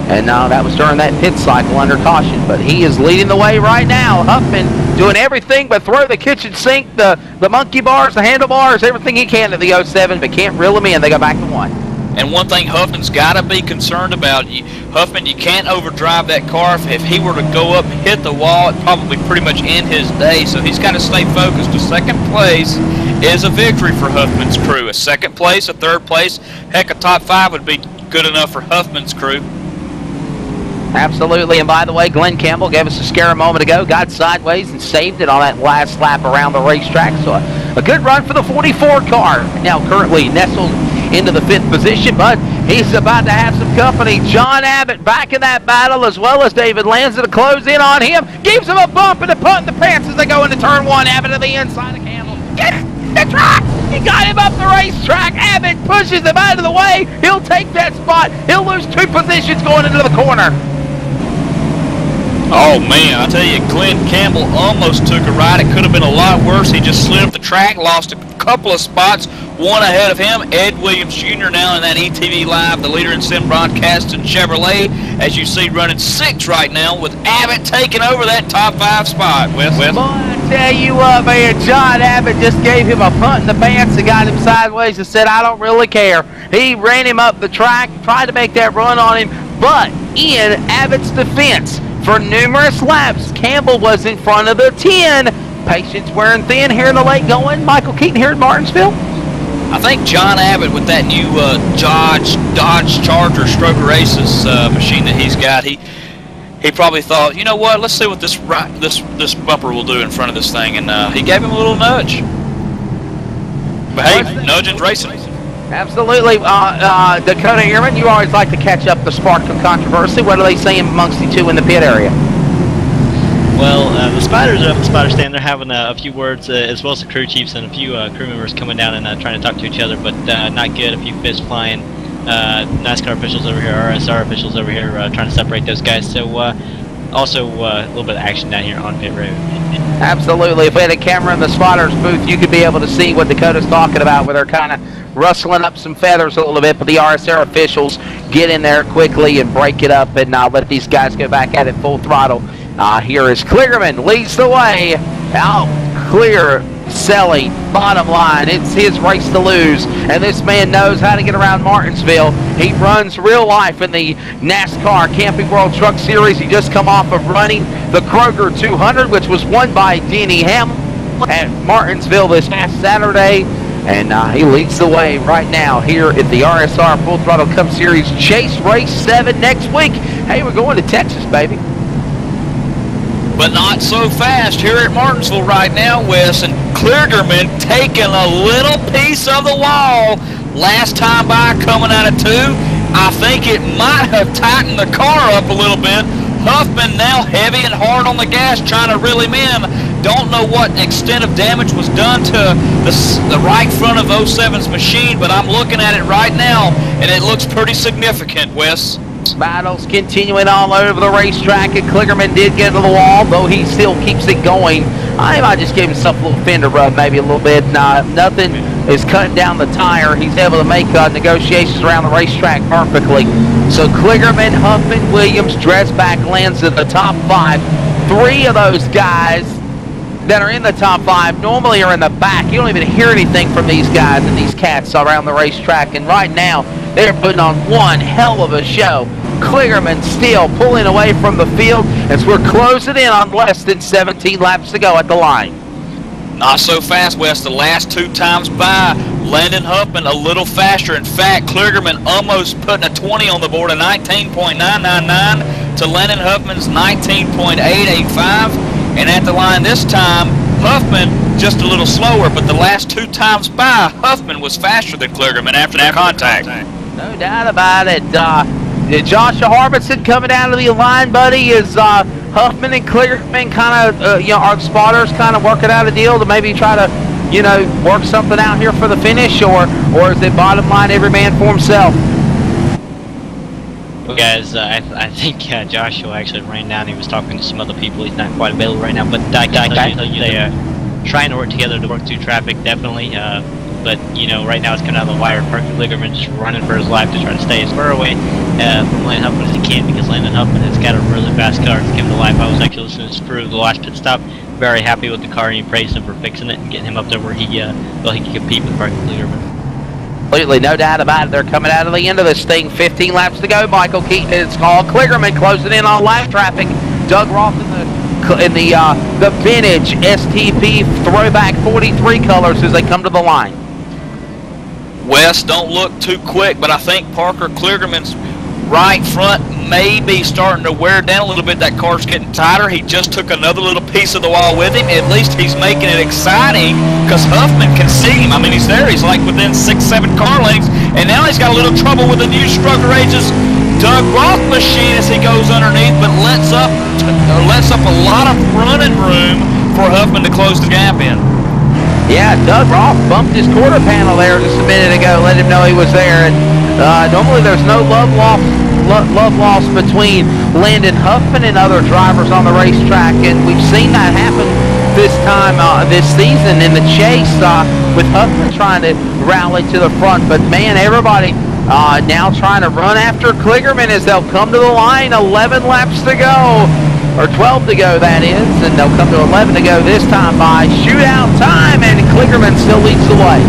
And that was during that pit cycle under caution. But he is leading the way right now. Huffman doing everything but throw the kitchen sink, the monkey bars, the handlebars, everything he can to the 07, but can't reel them in. They go back to 1. And one thing Huffman's got to be concerned about, Huffman, you can't overdrive that car. If he were to go up and hit the wall, it'd probably pretty much end his day. So he's got to stay focused. A second place is a victory for Huffman's crew. A second place, a third place, heck, a top 5 would be good enough for Huffman's crew. Absolutely, and by the way, Glenn Campbell gave us a scare a moment ago, got sideways and saved it on that last lap around the racetrack. So a good run for the 44 car. Now currently nestled into the 5th position, but he's about to have some company. John Abbott back in that battle, as well as David Lanza to close in on him. Gives him a bump and a punt in the pants as they go into turn 1. Abbott to the inside of Campbell. Get the track! He got him up the racetrack. Abbott pushes him out of the way. He'll take that spot. He'll lose 2 positions going into the corner. Oh man, I tell you, Glenn Campbell almost took a ride. It could have been a lot worse. He just slid up the track, lost a couple of spots, one ahead of him. Ed Williams Jr. now in that ETV Live, the leader in Sim Broadcast and Chevrolet, as you see, running 6 right now with Abbott taking over that top 5 spot. Wes? I tell you what, man, John Abbott just gave him a punt in the pants and got him sideways and said, I don't really care. He ran him up the track, tried to make that run on him, but in Abbott's defense, for numerous laps, Campbell was in front of the 10. Patience wearing thin here in the late going. Michael Keaton here in Martinsville. I think John Abbott, with that new Dodge Charger Stroker Aces machine that he's got, he probably thought, you know what, let's see what this bumper will do in front of this thing, and he gave him a little nudge. But hey, nudging's racing. Absolutely. Dakota Ehrman, you always like to catch up the spark of controversy. What are they saying amongst you two in the pit area? Well, the Spiders are up at the Spider stand. They're having a few words, as well as the crew chiefs and a few crew members coming down and trying to talk to each other, but not good. A few fists flying. NASCAR officials over here, RSR officials over here trying to separate those guys. So also a little bit of action down here on pit road. Absolutely. If we had a camera in the spotters booth, you could be able to see what Dakota's talking about, where they're kind of rustling up some feathers a little bit, but the RSR officials get in there quickly and break it up and let these guys go back at it full throttle. Here is Kligerman, leads the way. Out clear Selly, bottom line. It's his race to lose, and this man knows how to get around Martinsville. He runs real life in the NASCAR Camping World Truck Series. He just come off of running the Kroger 200, which was won by Denny Hamlin at Martinsville this past Saturday. And he leads the way right now here at the RSR Full Throttle Cup Series Chase Race 7 next week. Hey, we're going to Texas, baby. But not so fast here at Martinsville right now, Wes. And Kligerman taking a little piece of the wall. Last time by coming out of 2. I think it might have tightened the car up a little bit. Huffman now heavy and hard on the gas trying to reel him in. Don't know what extent of damage was done to the right front of 07's machine, but I'm looking at it right now, and it looks pretty significant, Wes. Battles continuing all over the racetrack, and Kligerman did get to the wall, though he still keeps it going. I might just give himself a little fender rub, maybe a little bit. Nothing is cutting down the tire. He's able to make negotiations around the racetrack perfectly. So Kligerman, Huffman, Williams, Dresbach lands in the top 5. 3 of those guys that are in the top 5 normally are in the back. You don't even hear anything from these guys and these cats around the racetrack. And right now, They're putting on one hell of a show. Kligerman still pulling away from the field as we're closing in on less than 17 laps to go at the line. Not so fast, Wes. The last 2 times by, Landon Huffman a little faster. In fact, Kligerman almost putting a 20 on the board, a 19.999 to Landon Huffman's 19.885. And at the line this time, Huffman just a little slower, but the last 2 times by, Huffman was faster than Kligerman after that contact. No doubt about it. Joshua Harbison coming out of the line, buddy. Is Huffman and Kligerman kind of, are the spotters kind of working out a deal to maybe try to, work something out here for the finish, or is it bottom line every man for himself? Well, guys, I think Joshua actually ran down. He was talking to some other people. He's not quite available right now, but I can tell you they are trying to work together to work through traffic, definitely. But, right now it's coming out of the wire. Parker Kligerman just running for his life to try to stay as far away from Landon Huffman as he can, because Landon Huffman has got a really fast car to give him to life. I was actually listening to through the last pit stop. Very happy with the car, and he praised him for fixing it and getting him up there where he can compete with Parker Kligerman. Completely, no doubt about it. They're coming out of the end of this thing. 15 laps to go. Michael Keaton, it's called Kligerman closing in on lap traffic. Doug Roth in the vintage STP throwback 43 colors as they come to the line. Wes, don't look too quick, but I think Parker Kligerman's right front may be starting to wear down a little bit. That car's getting tighter. He just took another little piece of the wall with him. At least he's making it exciting because Huffman can see him. I mean, he's there. He's like within 6-7 car lengths, and now he's got a little trouble with the new Struggle Rages Doug Roth machine as he goes underneath, but lets up a lot of running room for Huffman to close the gap in. Yeah, Doug Roth bumped his quarter panel there just a minute ago, let him know he was there. And normally there's no love lost between Landon Huffman and other drivers on the racetrack, and we've seen that happen this time this season in the chase with Huffman trying to rally to the front. But man, everybody now trying to run after Kligerman as they'll come to the line. 11 laps to go. Or 12 to go, that is, and they'll come to 11 to go this time by shootout time, and Kligerman still leads the way.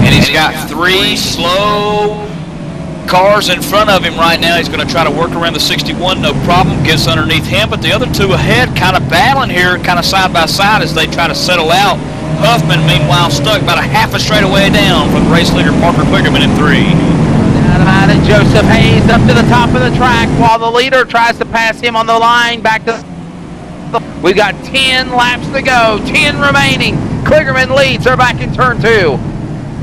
And he's got 3 slow cars in front of him right now. He's going to try to work around the 61, no problem, gets underneath him, but the other 2 ahead kind of battling here, kind of side by side as they try to settle out. Huffman, meanwhile, stuck about a half a straightaway down from the race leader Parker Kligerman in 3. Out of Joseph Hayes up to the top of the track while the leader tries to pass him on the line back to. We've got 10 laps to go, 10 remaining. Kligerman leads. They're back in turn 2.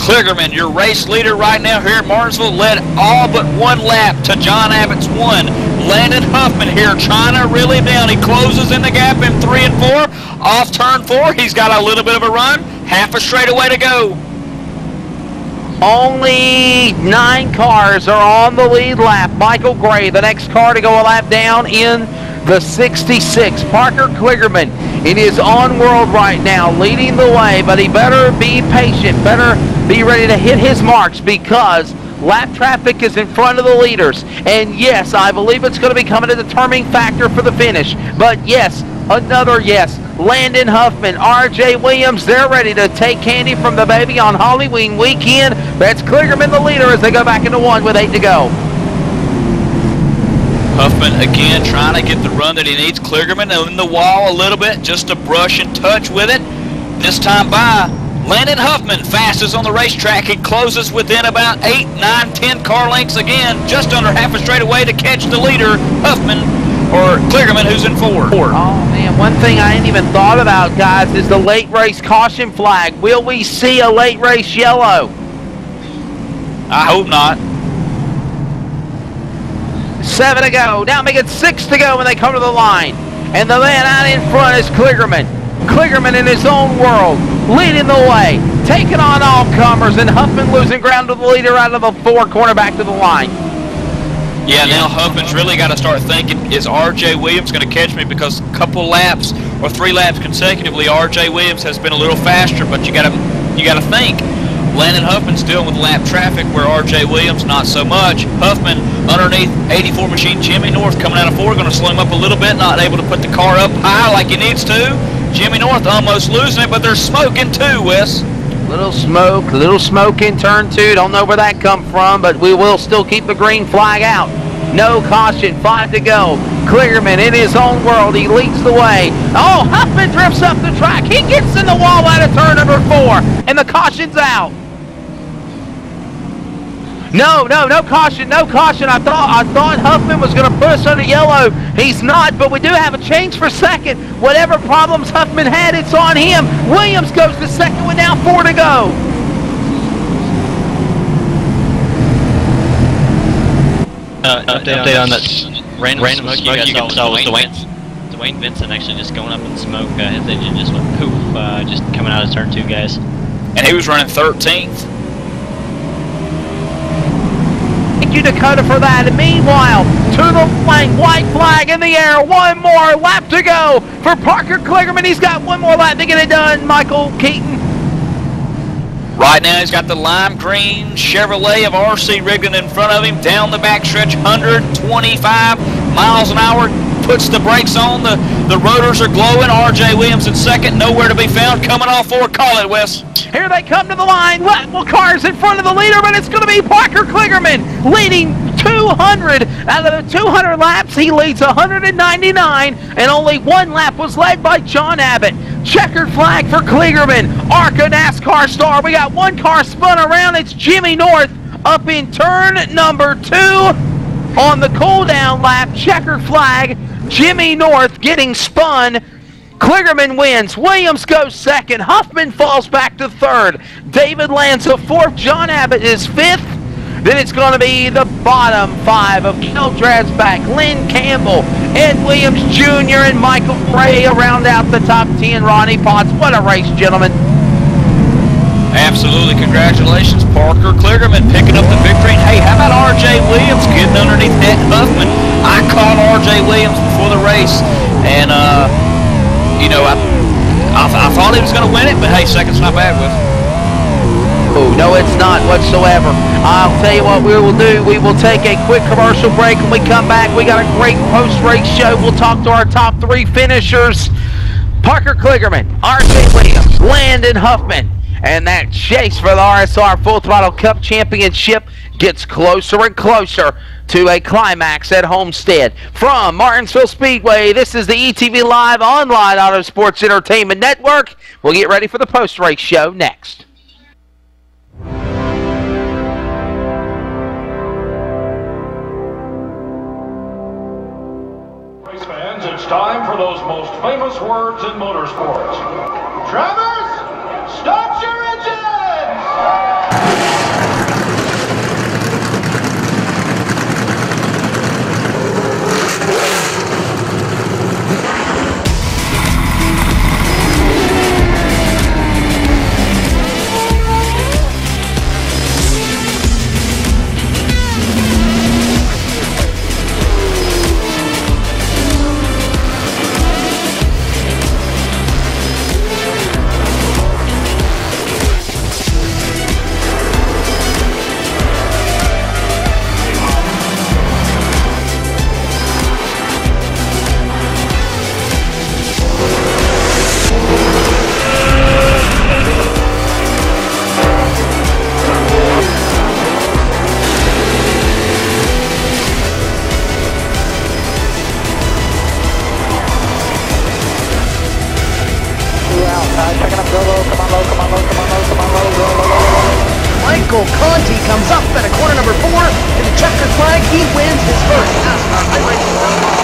Kligerman, your race leader right now here at Martinsville, led all but 1 lap to John Abbott's 1. Landon Huffman here trying to reel him down. He closes in the gap in 3 and 4. Off turn 4, he's got a little bit of a run. Half a straightaway to go. Only 9 cars are on the lead lap. Michael Gray, the next car to go a lap down in the 66. Parker Kligerman in his on world right now, leading the way, but he better be patient, better be ready to hit his marks because lap traffic is in front of the leaders. And yes, I believe it's going to become a determining factor for the finish. But yes, another yes. Landon Huffman, R.J. Williams, they're ready to take candy from the baby on Halloween weekend. That's Kligerman the leader as they go back into 1 with 8 to go. Huffman again trying to get the run that he needs. Kligerman in the wall a little bit, just a brush and touch with it. This time by Landon Huffman, fastest on the racetrack. He closes within about 8, 9, 10 car lengths again, just under half a straightaway to catch the leader, Huffman, or Kligerman, who's in 4. Oh man, one thing I ain't even thought about, guys, is the late race caution flag. Will we see a late race yellow? I hope not. 7 to go. Now make it 6 to go when they come to the line. And the man out in front is Kligerman. Kligerman in his own world, leading the way, taking on all comers, and Huffman losing ground to the leader out of the 4 corner back to the line. Yeah, now Huffman's really got to start thinking, is R.J. Williams going to catch me? Because a couple laps or 3 laps consecutively, R.J. Williams has been a little faster, but you got to think. Landon Huffman's dealing with lap traffic where R.J. Williams not so much. Huffman underneath 84 machine Jimmy North coming out of 4, going to slow him up a little bit, not able to put the car up high like he needs to. Jimmy North almost losing it, but they're smoking too, Wes. Little smoke in turn 2. Don't know where that come from, but we will still keep the green flag out. No caution, 5 to go. Kligerman in his own world, he leads the way. Oh, Huffman drifts up the track. He gets in the wall out of turn number 4, and the caution's out. No caution, no caution. I thought Huffman was going to put us under yellow. He's not, but we do have a change for second. Whatever problems Huffman had, it's on him. Williams goes to second with now 4 to go. Update on that random smoke you guys saw was Dwayne Vincent actually just going up in smoke. His engine just went poof, just coming out of turn 2, guys. And he was running 13th. Thank you, Dakota, for that. And meanwhile, to the flank, white flag in the air. One more lap to go for Parker Kligerman. He's got one more lap to get it done, Michael Keaton. Right now he's got the lime green Chevrolet of RC Rigdon in front of him down the backstretch, 125 miles an hour. Puts the brakes on, the rotors are glowing. R.J. Williams in second, nowhere to be found. Coming off forward, call it, Wes. Here they come to the line. Well, cars in front of the leader, but it's going to be Parker Kligerman leading 200 out of the 200 laps. He leads 199, and only one lap was led by John Abbott. Checkered flag for Kligerman. ARCA NASCAR star. We got one car spun around. It's Jimmy North up in turn number 2 on the cool down lap. Checkered flag. Jimmy North getting spun. Kligerman wins. Williams goes second. Huffman falls back to third. David lands a 4th. John Abbott is 5th. Then it's going to be the bottom 5 of Kel Drasback, Lynn Campbell, Ed Williams Jr., and Michael Ray round out the top 10. Ronnie Potts. What a race, gentlemen. Absolutely. Congratulations, Parker Kligerman picking up the victory. And hey, how about R.J. Williams getting underneath that Huffman? I caught R.J. Williams before the race, and, you know, I thought he was going to win it, but hey, second's not bad with it. Oh, no, it's not whatsoever. I'll tell you what we will do. We will take a quick commercial break. When we come back, we got a great post-race show. We'll talk to our top 3 finishers. Parker Kligerman, R.J. Williams, Landon Huffman. And that chase for the RSR Full Throttle Cup Championship gets closer and closer to a climax at Homestead. From Martinsville Speedway, this is the ETV Live Online Auto Sports Entertainment Network. We'll get ready for the post-race show next. Race fans, it's time for those most famous words in motorsports. Drivers, start your engines! Michael Conti comes up at a corner number 4 to the checkered flag. He wins his first NASCAR iRacing.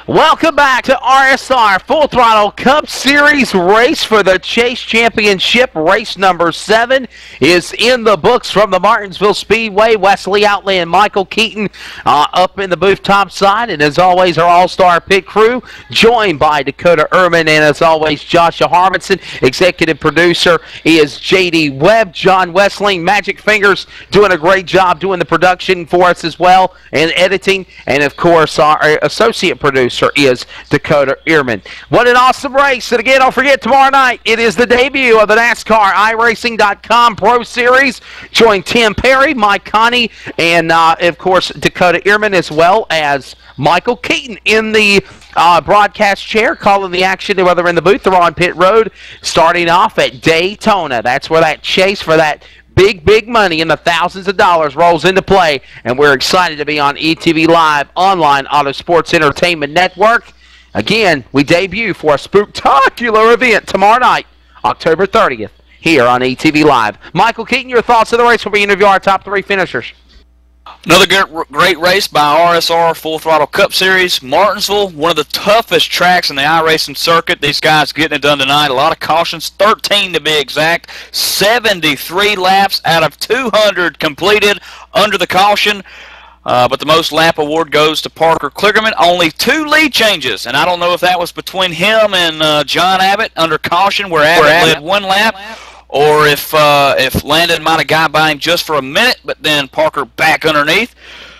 Welcome back to RSR Full Throttle Cup Series race for the Chase Championship. Race number 7 is in the books from the Martinsville Speedway. Wesley Outley and Michael Keaton up in the booth top side. And as always, our all-star pit crew, joined by Dakota Ehrman and as always, Joshua Harbinson. Executive producer is J.D. Webb. John Wessling, Magic Fingers, doing a great job doing the production for us as well and editing. And of course, our associate producer is Dakota Ehrman. What an awesome race. And again, don't forget, tomorrow night, it is the debut of the NASCAR iRacing.com Pro Series. Join Tim Perry, Mike Connie, and of course, Dakota Ehrman, as well as Michael Keaton in the broadcast chair, calling the action, whether in the booth or on pit road, starting off at Daytona. That's where that chase for that big money in the thousands of dollars rolls into play, and we're excited to be on ETV Live Online Auto Sports Entertainment Network. Again, we debut for a spooktacular event tomorrow night, October 30th, here on ETV Live. Michael Keaton, your thoughts of the race will be interview our top 3 finishers. Another great race by RSR Full Throttle Cup Series. Martinsville, one of the toughest tracks in the iRacing circuit. These guys getting it done tonight. A lot of cautions, 13 to be exact. 73 laps out of 200 completed under the caution. But the most lap award goes to Parker Kligerman. Only 2 lead changes, and I don't know if that was between him and John Abbott under caution, where Abbott led 1 lap. Or if Landon might have got by him just for a minute, but then Parker back underneath.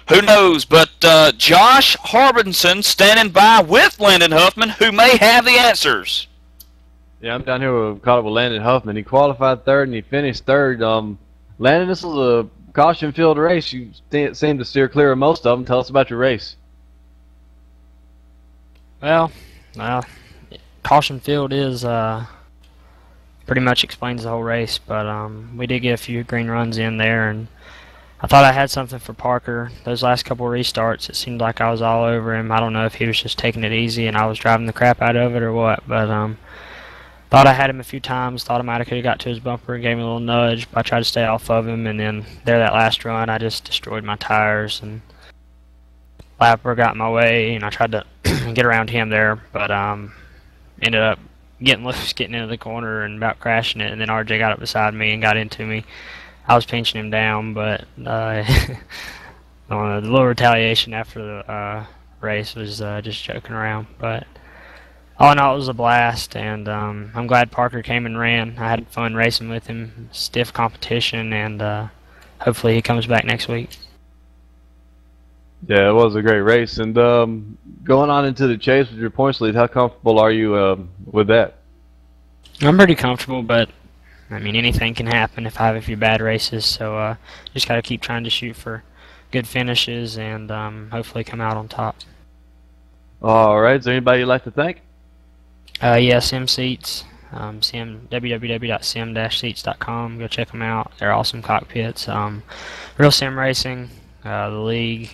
Who knows? But Josh Harbinson standing by with Landon Huffman, who may have the answers. Yeah, I'm down here caught up with Landon Huffman. He qualified 3rd and he finished 3rd. Landon, this was a caution-filled race. You seem to steer clear of most of them. Tell us about your race. Well, caution-filled is pretty much explains the whole race, but we did get a few green runs in there, and I thought I had something for Parker. Those last couple of restarts, it seemed like I was all over him. I don't know if he was just taking it easy and I was driving the crap out of it or what, but thought I had him a few times. Thought I might have could have got to his bumper and gave him a little nudge, but I tried to stay off of him, and then that last run, I just destroyed my tires, and Lapper got in my way, and I tried to get around him there, but ended up getting loose, getting into the corner and about crashing it, and then RJ got up beside me and got into me. I was pinching him down, but the little retaliation after the race was just joking around. But all in all, it was a blast, and I'm glad Parker came and ran. I had fun racing with him, stiff competition, and hopefully he comes back next week. Yeah, it was a great race. And going on into the chase with your points lead, how comfortable are you with that? I'm pretty comfortable, but I mean, anything can happen if I have a few bad races. So just got to keep trying to shoot for good finishes and hopefully come out on top. All right. Is there anybody you'd like to thank? Yeah, Sim Seats. www.sim-seats.com. Go check them out. They're awesome cockpits. Real Sim Racing, the league.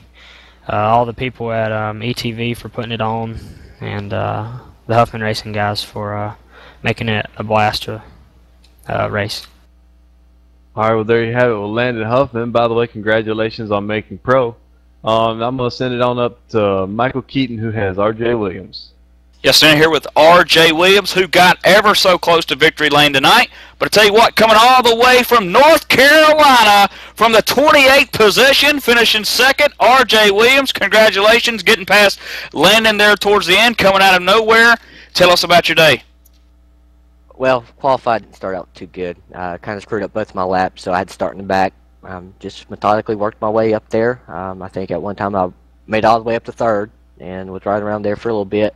All the people at ETV for putting it on, and the Huffman Racing guys for making it a blast to race. All right, well, there you have it with Landon Huffman. By the way, congratulations on making pro. I'm going to send it on up to Michael Keaton, who has R.J. Williams. Yes, standing here with R.J. Williams, who got ever so close to victory lane tonight. But I tell you what, coming all the way from North Carolina, from the 28th position, finishing 2nd, R.J. Williams. Congratulations, getting past Landon there towards the end, coming out of nowhere. Tell us about your day. Well, qualified didn't start out too good. Kind of screwed up both my laps, so I had to start in the back. Just methodically worked my way up there. I think at one time I made all the way up to 3rd and was right around there for a little bit.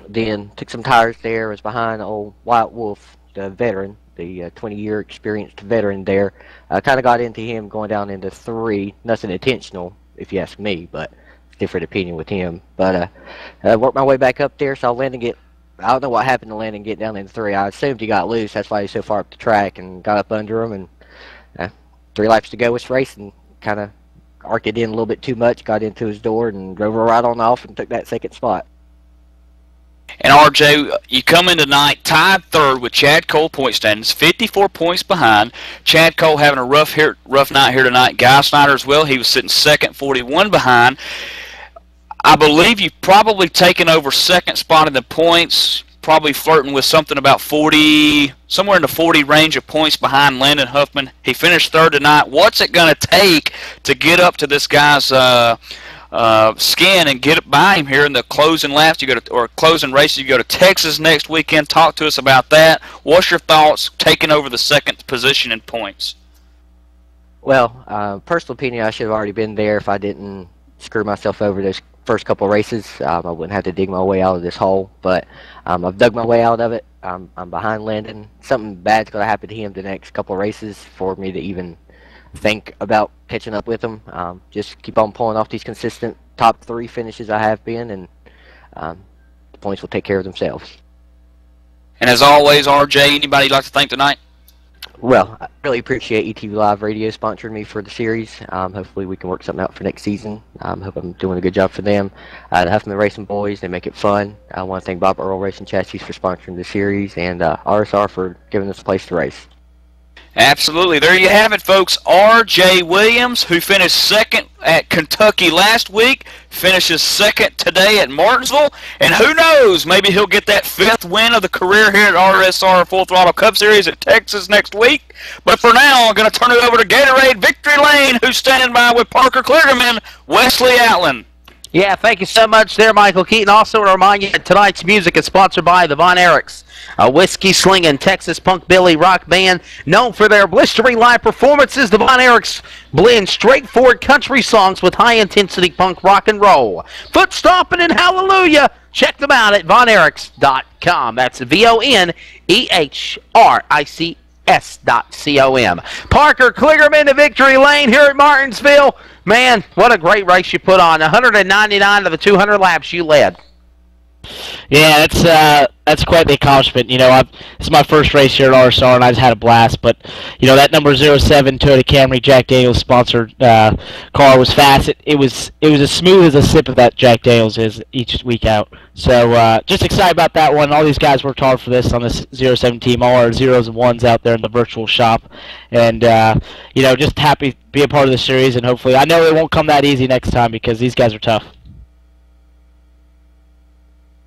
Then took some tires there, was behind old White Wolf, the veteran, the 20-year experienced veteran there. Kind of got into him going down into 3, nothing intentional if you ask me, but different opinion with him. But worked my way back up there, saw Landon get, I don't know what happened to Landon get down into 3. I assumed he got loose, that's why he's so far up the track, and got up under him, and 3 laps to go was racing, kind of arced it in a little bit too much, got into his door, and drove her right on off and took that 2nd spot. And RJ, you come in tonight tied 3rd with Chad Cole point standings, 54 points behind. Chad Cole having a rough night here tonight. Guy Snyder as well. He was sitting 2nd, 41 behind. I believe you've probably taken over second spot in the points, probably flirting with something about 40, somewhere in the 40 range of points behind Landon Huffman. He finished third tonight. What's it going to take to get up to this guy's skin and get by him here in the closing laps? You go to, or closing races. You go to Texas next weekend. Talk to us about that. What's your thoughts taking over the second position in points? Well, personal opinion, I should have already been there if I didn't screw myself over those first couple of races. I wouldn't have to dig my way out of this hole, but I've dug my way out of it. I'm behind Landon. Something bad's going to happen to him the next couple of races for me to even think about catching up with him. Just keep on pulling off these consistent top 3 finishes I have been, and the points will take care of themselves. And as always, RJ, anybody you'd like to thank tonight? Well, I really appreciate ETV Live Radio sponsoring me for the series. Hopefully we can work something out for next season. Hope I'm doing a good job for them. The Huffman Racing boys, they make it fun. I want to thank Bob Earl Racing Chassis for sponsoring the series, and RSR for giving us a place to race. Absolutely. There you have it, folks. R.J. Williams, who finished second at Kentucky last week, finishes second today at Martinsville. And who knows, maybe he'll get that 5th win of the career here at RSR Full Throttle Cup Series at Texas next week. But for now, I'm going to turn it over to Gatorade Victory Lane, who's standing by with Parker Kligerman, Wesley Allen. Yeah, thank you so much there, Michael Keaton. Also, to remind you that tonight's music is sponsored by the Von Erichs, a whiskey-slinging Texas punk billy rock band known for their blistering live performances. The Von Erichs blend straightforward country songs with high-intensity punk rock and roll. Foot stomping and hallelujah. Check them out at vonerichs.com. That's VONEHRICS.com. Parker Kligerman to Victory Lane here at Martinsville. Man, what a great race you put on. 199 of the 200 laps you led. Yeah, that's quite the accomplishment. You know, it's my first race here at RSR, and I just had a blast. But you know, that number 07 Toyota Camry Jack Daniels sponsored car was fast. It was as smooth as a sip of that Jack Daniels is each week out. So just excited about that one. All these guys worked hard for this on this 07 team. All our zeros and ones out there in the virtual shop, and you know, just happy to be a part of the series. And hopefully, I know it won't come that easy next time because these guys are tough.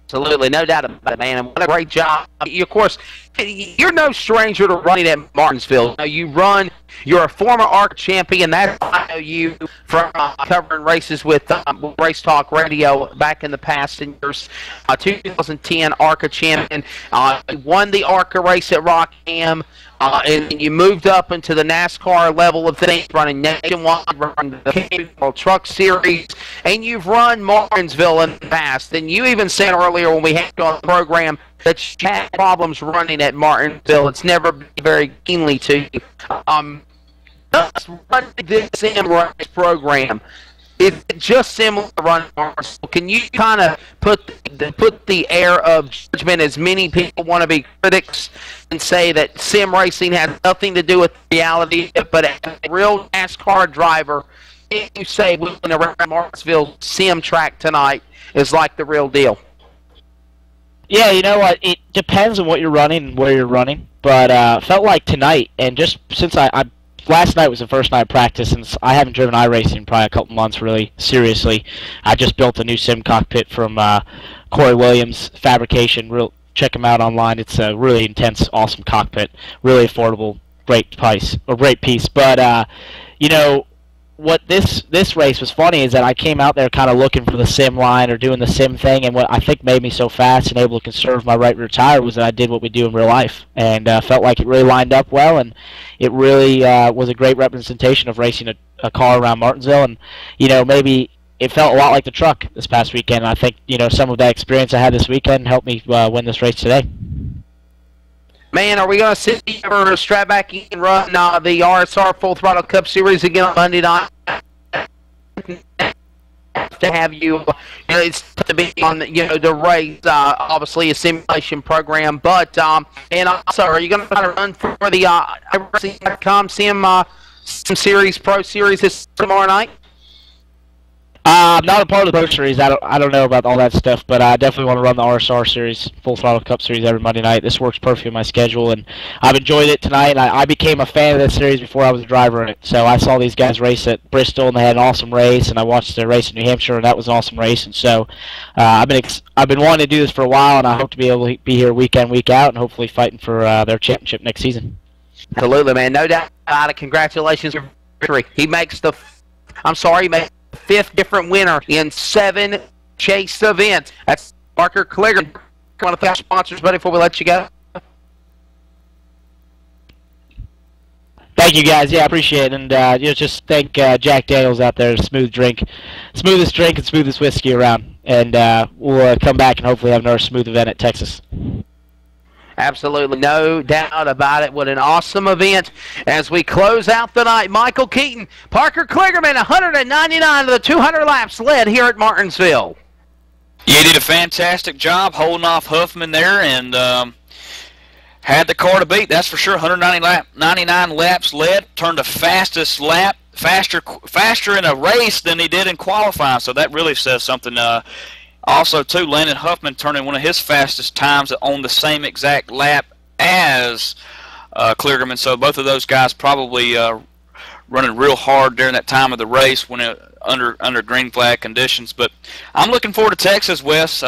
Absolutely, no doubt about it, man. And what a great job. You, of course, you're no stranger to running at Martinsville. You run, you're a former ARCA champion. That's how I know you from covering races with Race Talk Radio back in the past in years. 2010 ARCA champion. You won the ARCA race at Rockham. And you moved up into the NASCAR level of things, running nationwide, running the World Truck Series, and you've run Martinsville in the past. And you even said earlier when we had you on the program that you had problems running at Martinsville. It's never been very keenly to you. Just running this sim race program, is it just similar to running Martinsville? Can you kind of put the air of judgment, as many people want to be critics, and say that sim racing has nothing to do with reality, but as a real NASCAR driver, can you say wheeling around Martinsville sim track tonight is like the real deal? Yeah, you know what? It depends on what you're running and where you're running, but felt like tonight, and just since I last night was the first night of practice, since I haven't driven iRacing in probably a couple months really seriously. I just built a new sim cockpit from Corey Williams Fabrication. Check him out online. It's a really intense, awesome cockpit. Really affordable, great price, or great piece. But you know, what this race was funny is that I came out there kind of looking for the sim line or doing the sim thing, and what I think made me so fast and able to conserve my right rear tire was that I did what we do in real life, and felt like it really lined up well, and it really was a great representation of racing a car around Martinsville. And you know, maybe it felt a lot like the truck this past weekend, and I think, you know, some of that experience I had this weekend helped me win this race today. Man, are we going to see you ever strap back and run the RSR Full Throttle Cup Series again on Monday night? To have you, it's to be on the race, obviously a simulation program, but and also, are you going to try to run for the iRacing.com Sim Series Pro Series this tomorrow night? I'm not a part of the Pro Series. I don't know about all that stuff, but I definitely want to run the RSR Series, Full Throttle Cup Series every Monday night. This works perfectly with my schedule, and I've enjoyed it tonight. And I became a fan of this series before I was a driver in it. So I saw these guys race at Bristol, and they had an awesome race, and I watched their race in New Hampshire, and that was an awesome race. And so I've been wanting to do this for a while, and I hope to be able to be here week in, week out, and hopefully fighting for their championship next season. Absolutely, man. No doubt about it. Congratulations on your victory. He makes the fifth different winner in 7 chase events. That's Parker Kligerman, one of the sponsors, buddy, before we let you go. Thank you, guys. Yeah, I appreciate it. And just thank Jack Daniels out there, smoothest drink and smoothest whiskey around. And we'll come back and hopefully have another smooth event at Texas. Absolutely, no doubt about it. What an awesome event as we close out the night. Michael Keaton, Parker Kligerman, 199 of the 200 laps led here at Martinsville. Yeah, he did a fantastic job holding off Huffman there and had the car to beat, that's for sure. 199 laps led, turned the fastest lap, faster in a race than he did in qualifying, so that really says something. Also, too, Landon Huffman turning one of his fastest times on the same exact lap as Kligerman. So both of those guys probably running real hard during that time of the race when under green flag conditions. But I'm looking forward to Texas, Wes.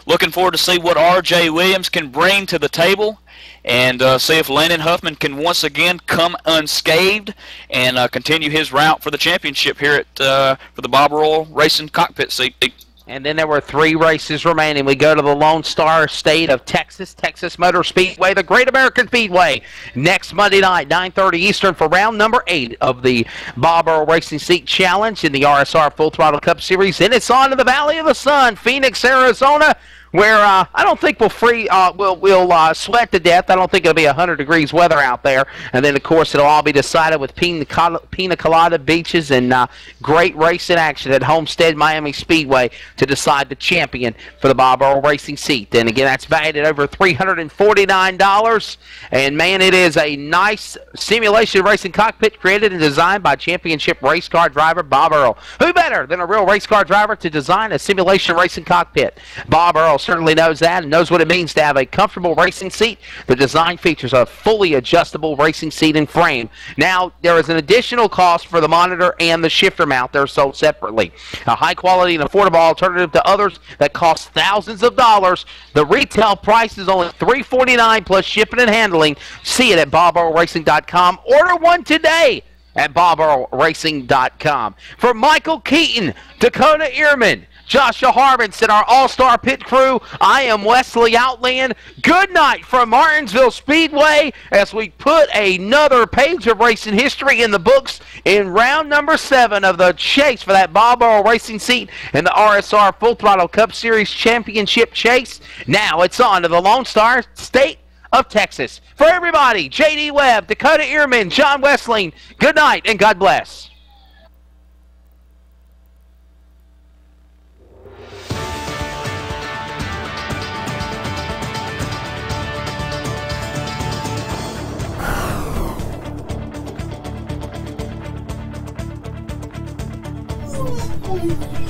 Looking forward to see what R.J. Williams can bring to the table and see if Landon Huffman can once again come unscathed and continue his route for the championship here at for the Bob Royal Racing cockpit seat. And then there were 3 races remaining. We go to the Lone Star State of Texas, Texas Motor Speedway, the Great American Speedway, next Monday night, 9:30 Eastern for round number 8 of the Bob Earl Racing Seat Challenge in the RSR Full Throttle Cup Series. Then it's on to the Valley of the Sun, Phoenix, Arizona, where I don't think we'll sweat to death. I don't think it'll be 100 degrees weather out there. And then, of course, it'll all be decided with pina colada beaches and great racing action at Homestead Miami Speedway to decide the champion for the Bob Earl Racing seat. And again, that's valued at over $349. And man, it is a nice simulation racing cockpit created and designed by championship race car driver Bob Earl. Who better than a real race car driver to design a simulation racing cockpit? Bob Earl certainly knows that and knows what it means to have a comfortable racing seat. The design features a fully adjustable racing seat and frame. Now, there is an additional cost for the monitor and the shifter mount. They're sold separately. A high quality and affordable alternative to others that cost thousands of dollars. The retail price is only $349 plus shipping and handling. See it at BobEarlRacing.com. Order one today at BobEarlRacing.com. For Michael Keaton, Dakota Ehrman, Joshua Harbins and our all-star pit crew, I am Wesley Outland. Good night from Martinsville Speedway as we put another page of racing history in the books in round number 7 of the chase for that Bob Earl Racing seat in the RSR Full Throttle Cup Series Championship chase. Now it's on to the Lone Star State of Texas. For everybody, J.D. Webb, Dakota Ehrman, John Westling, good night and God bless. Thank you.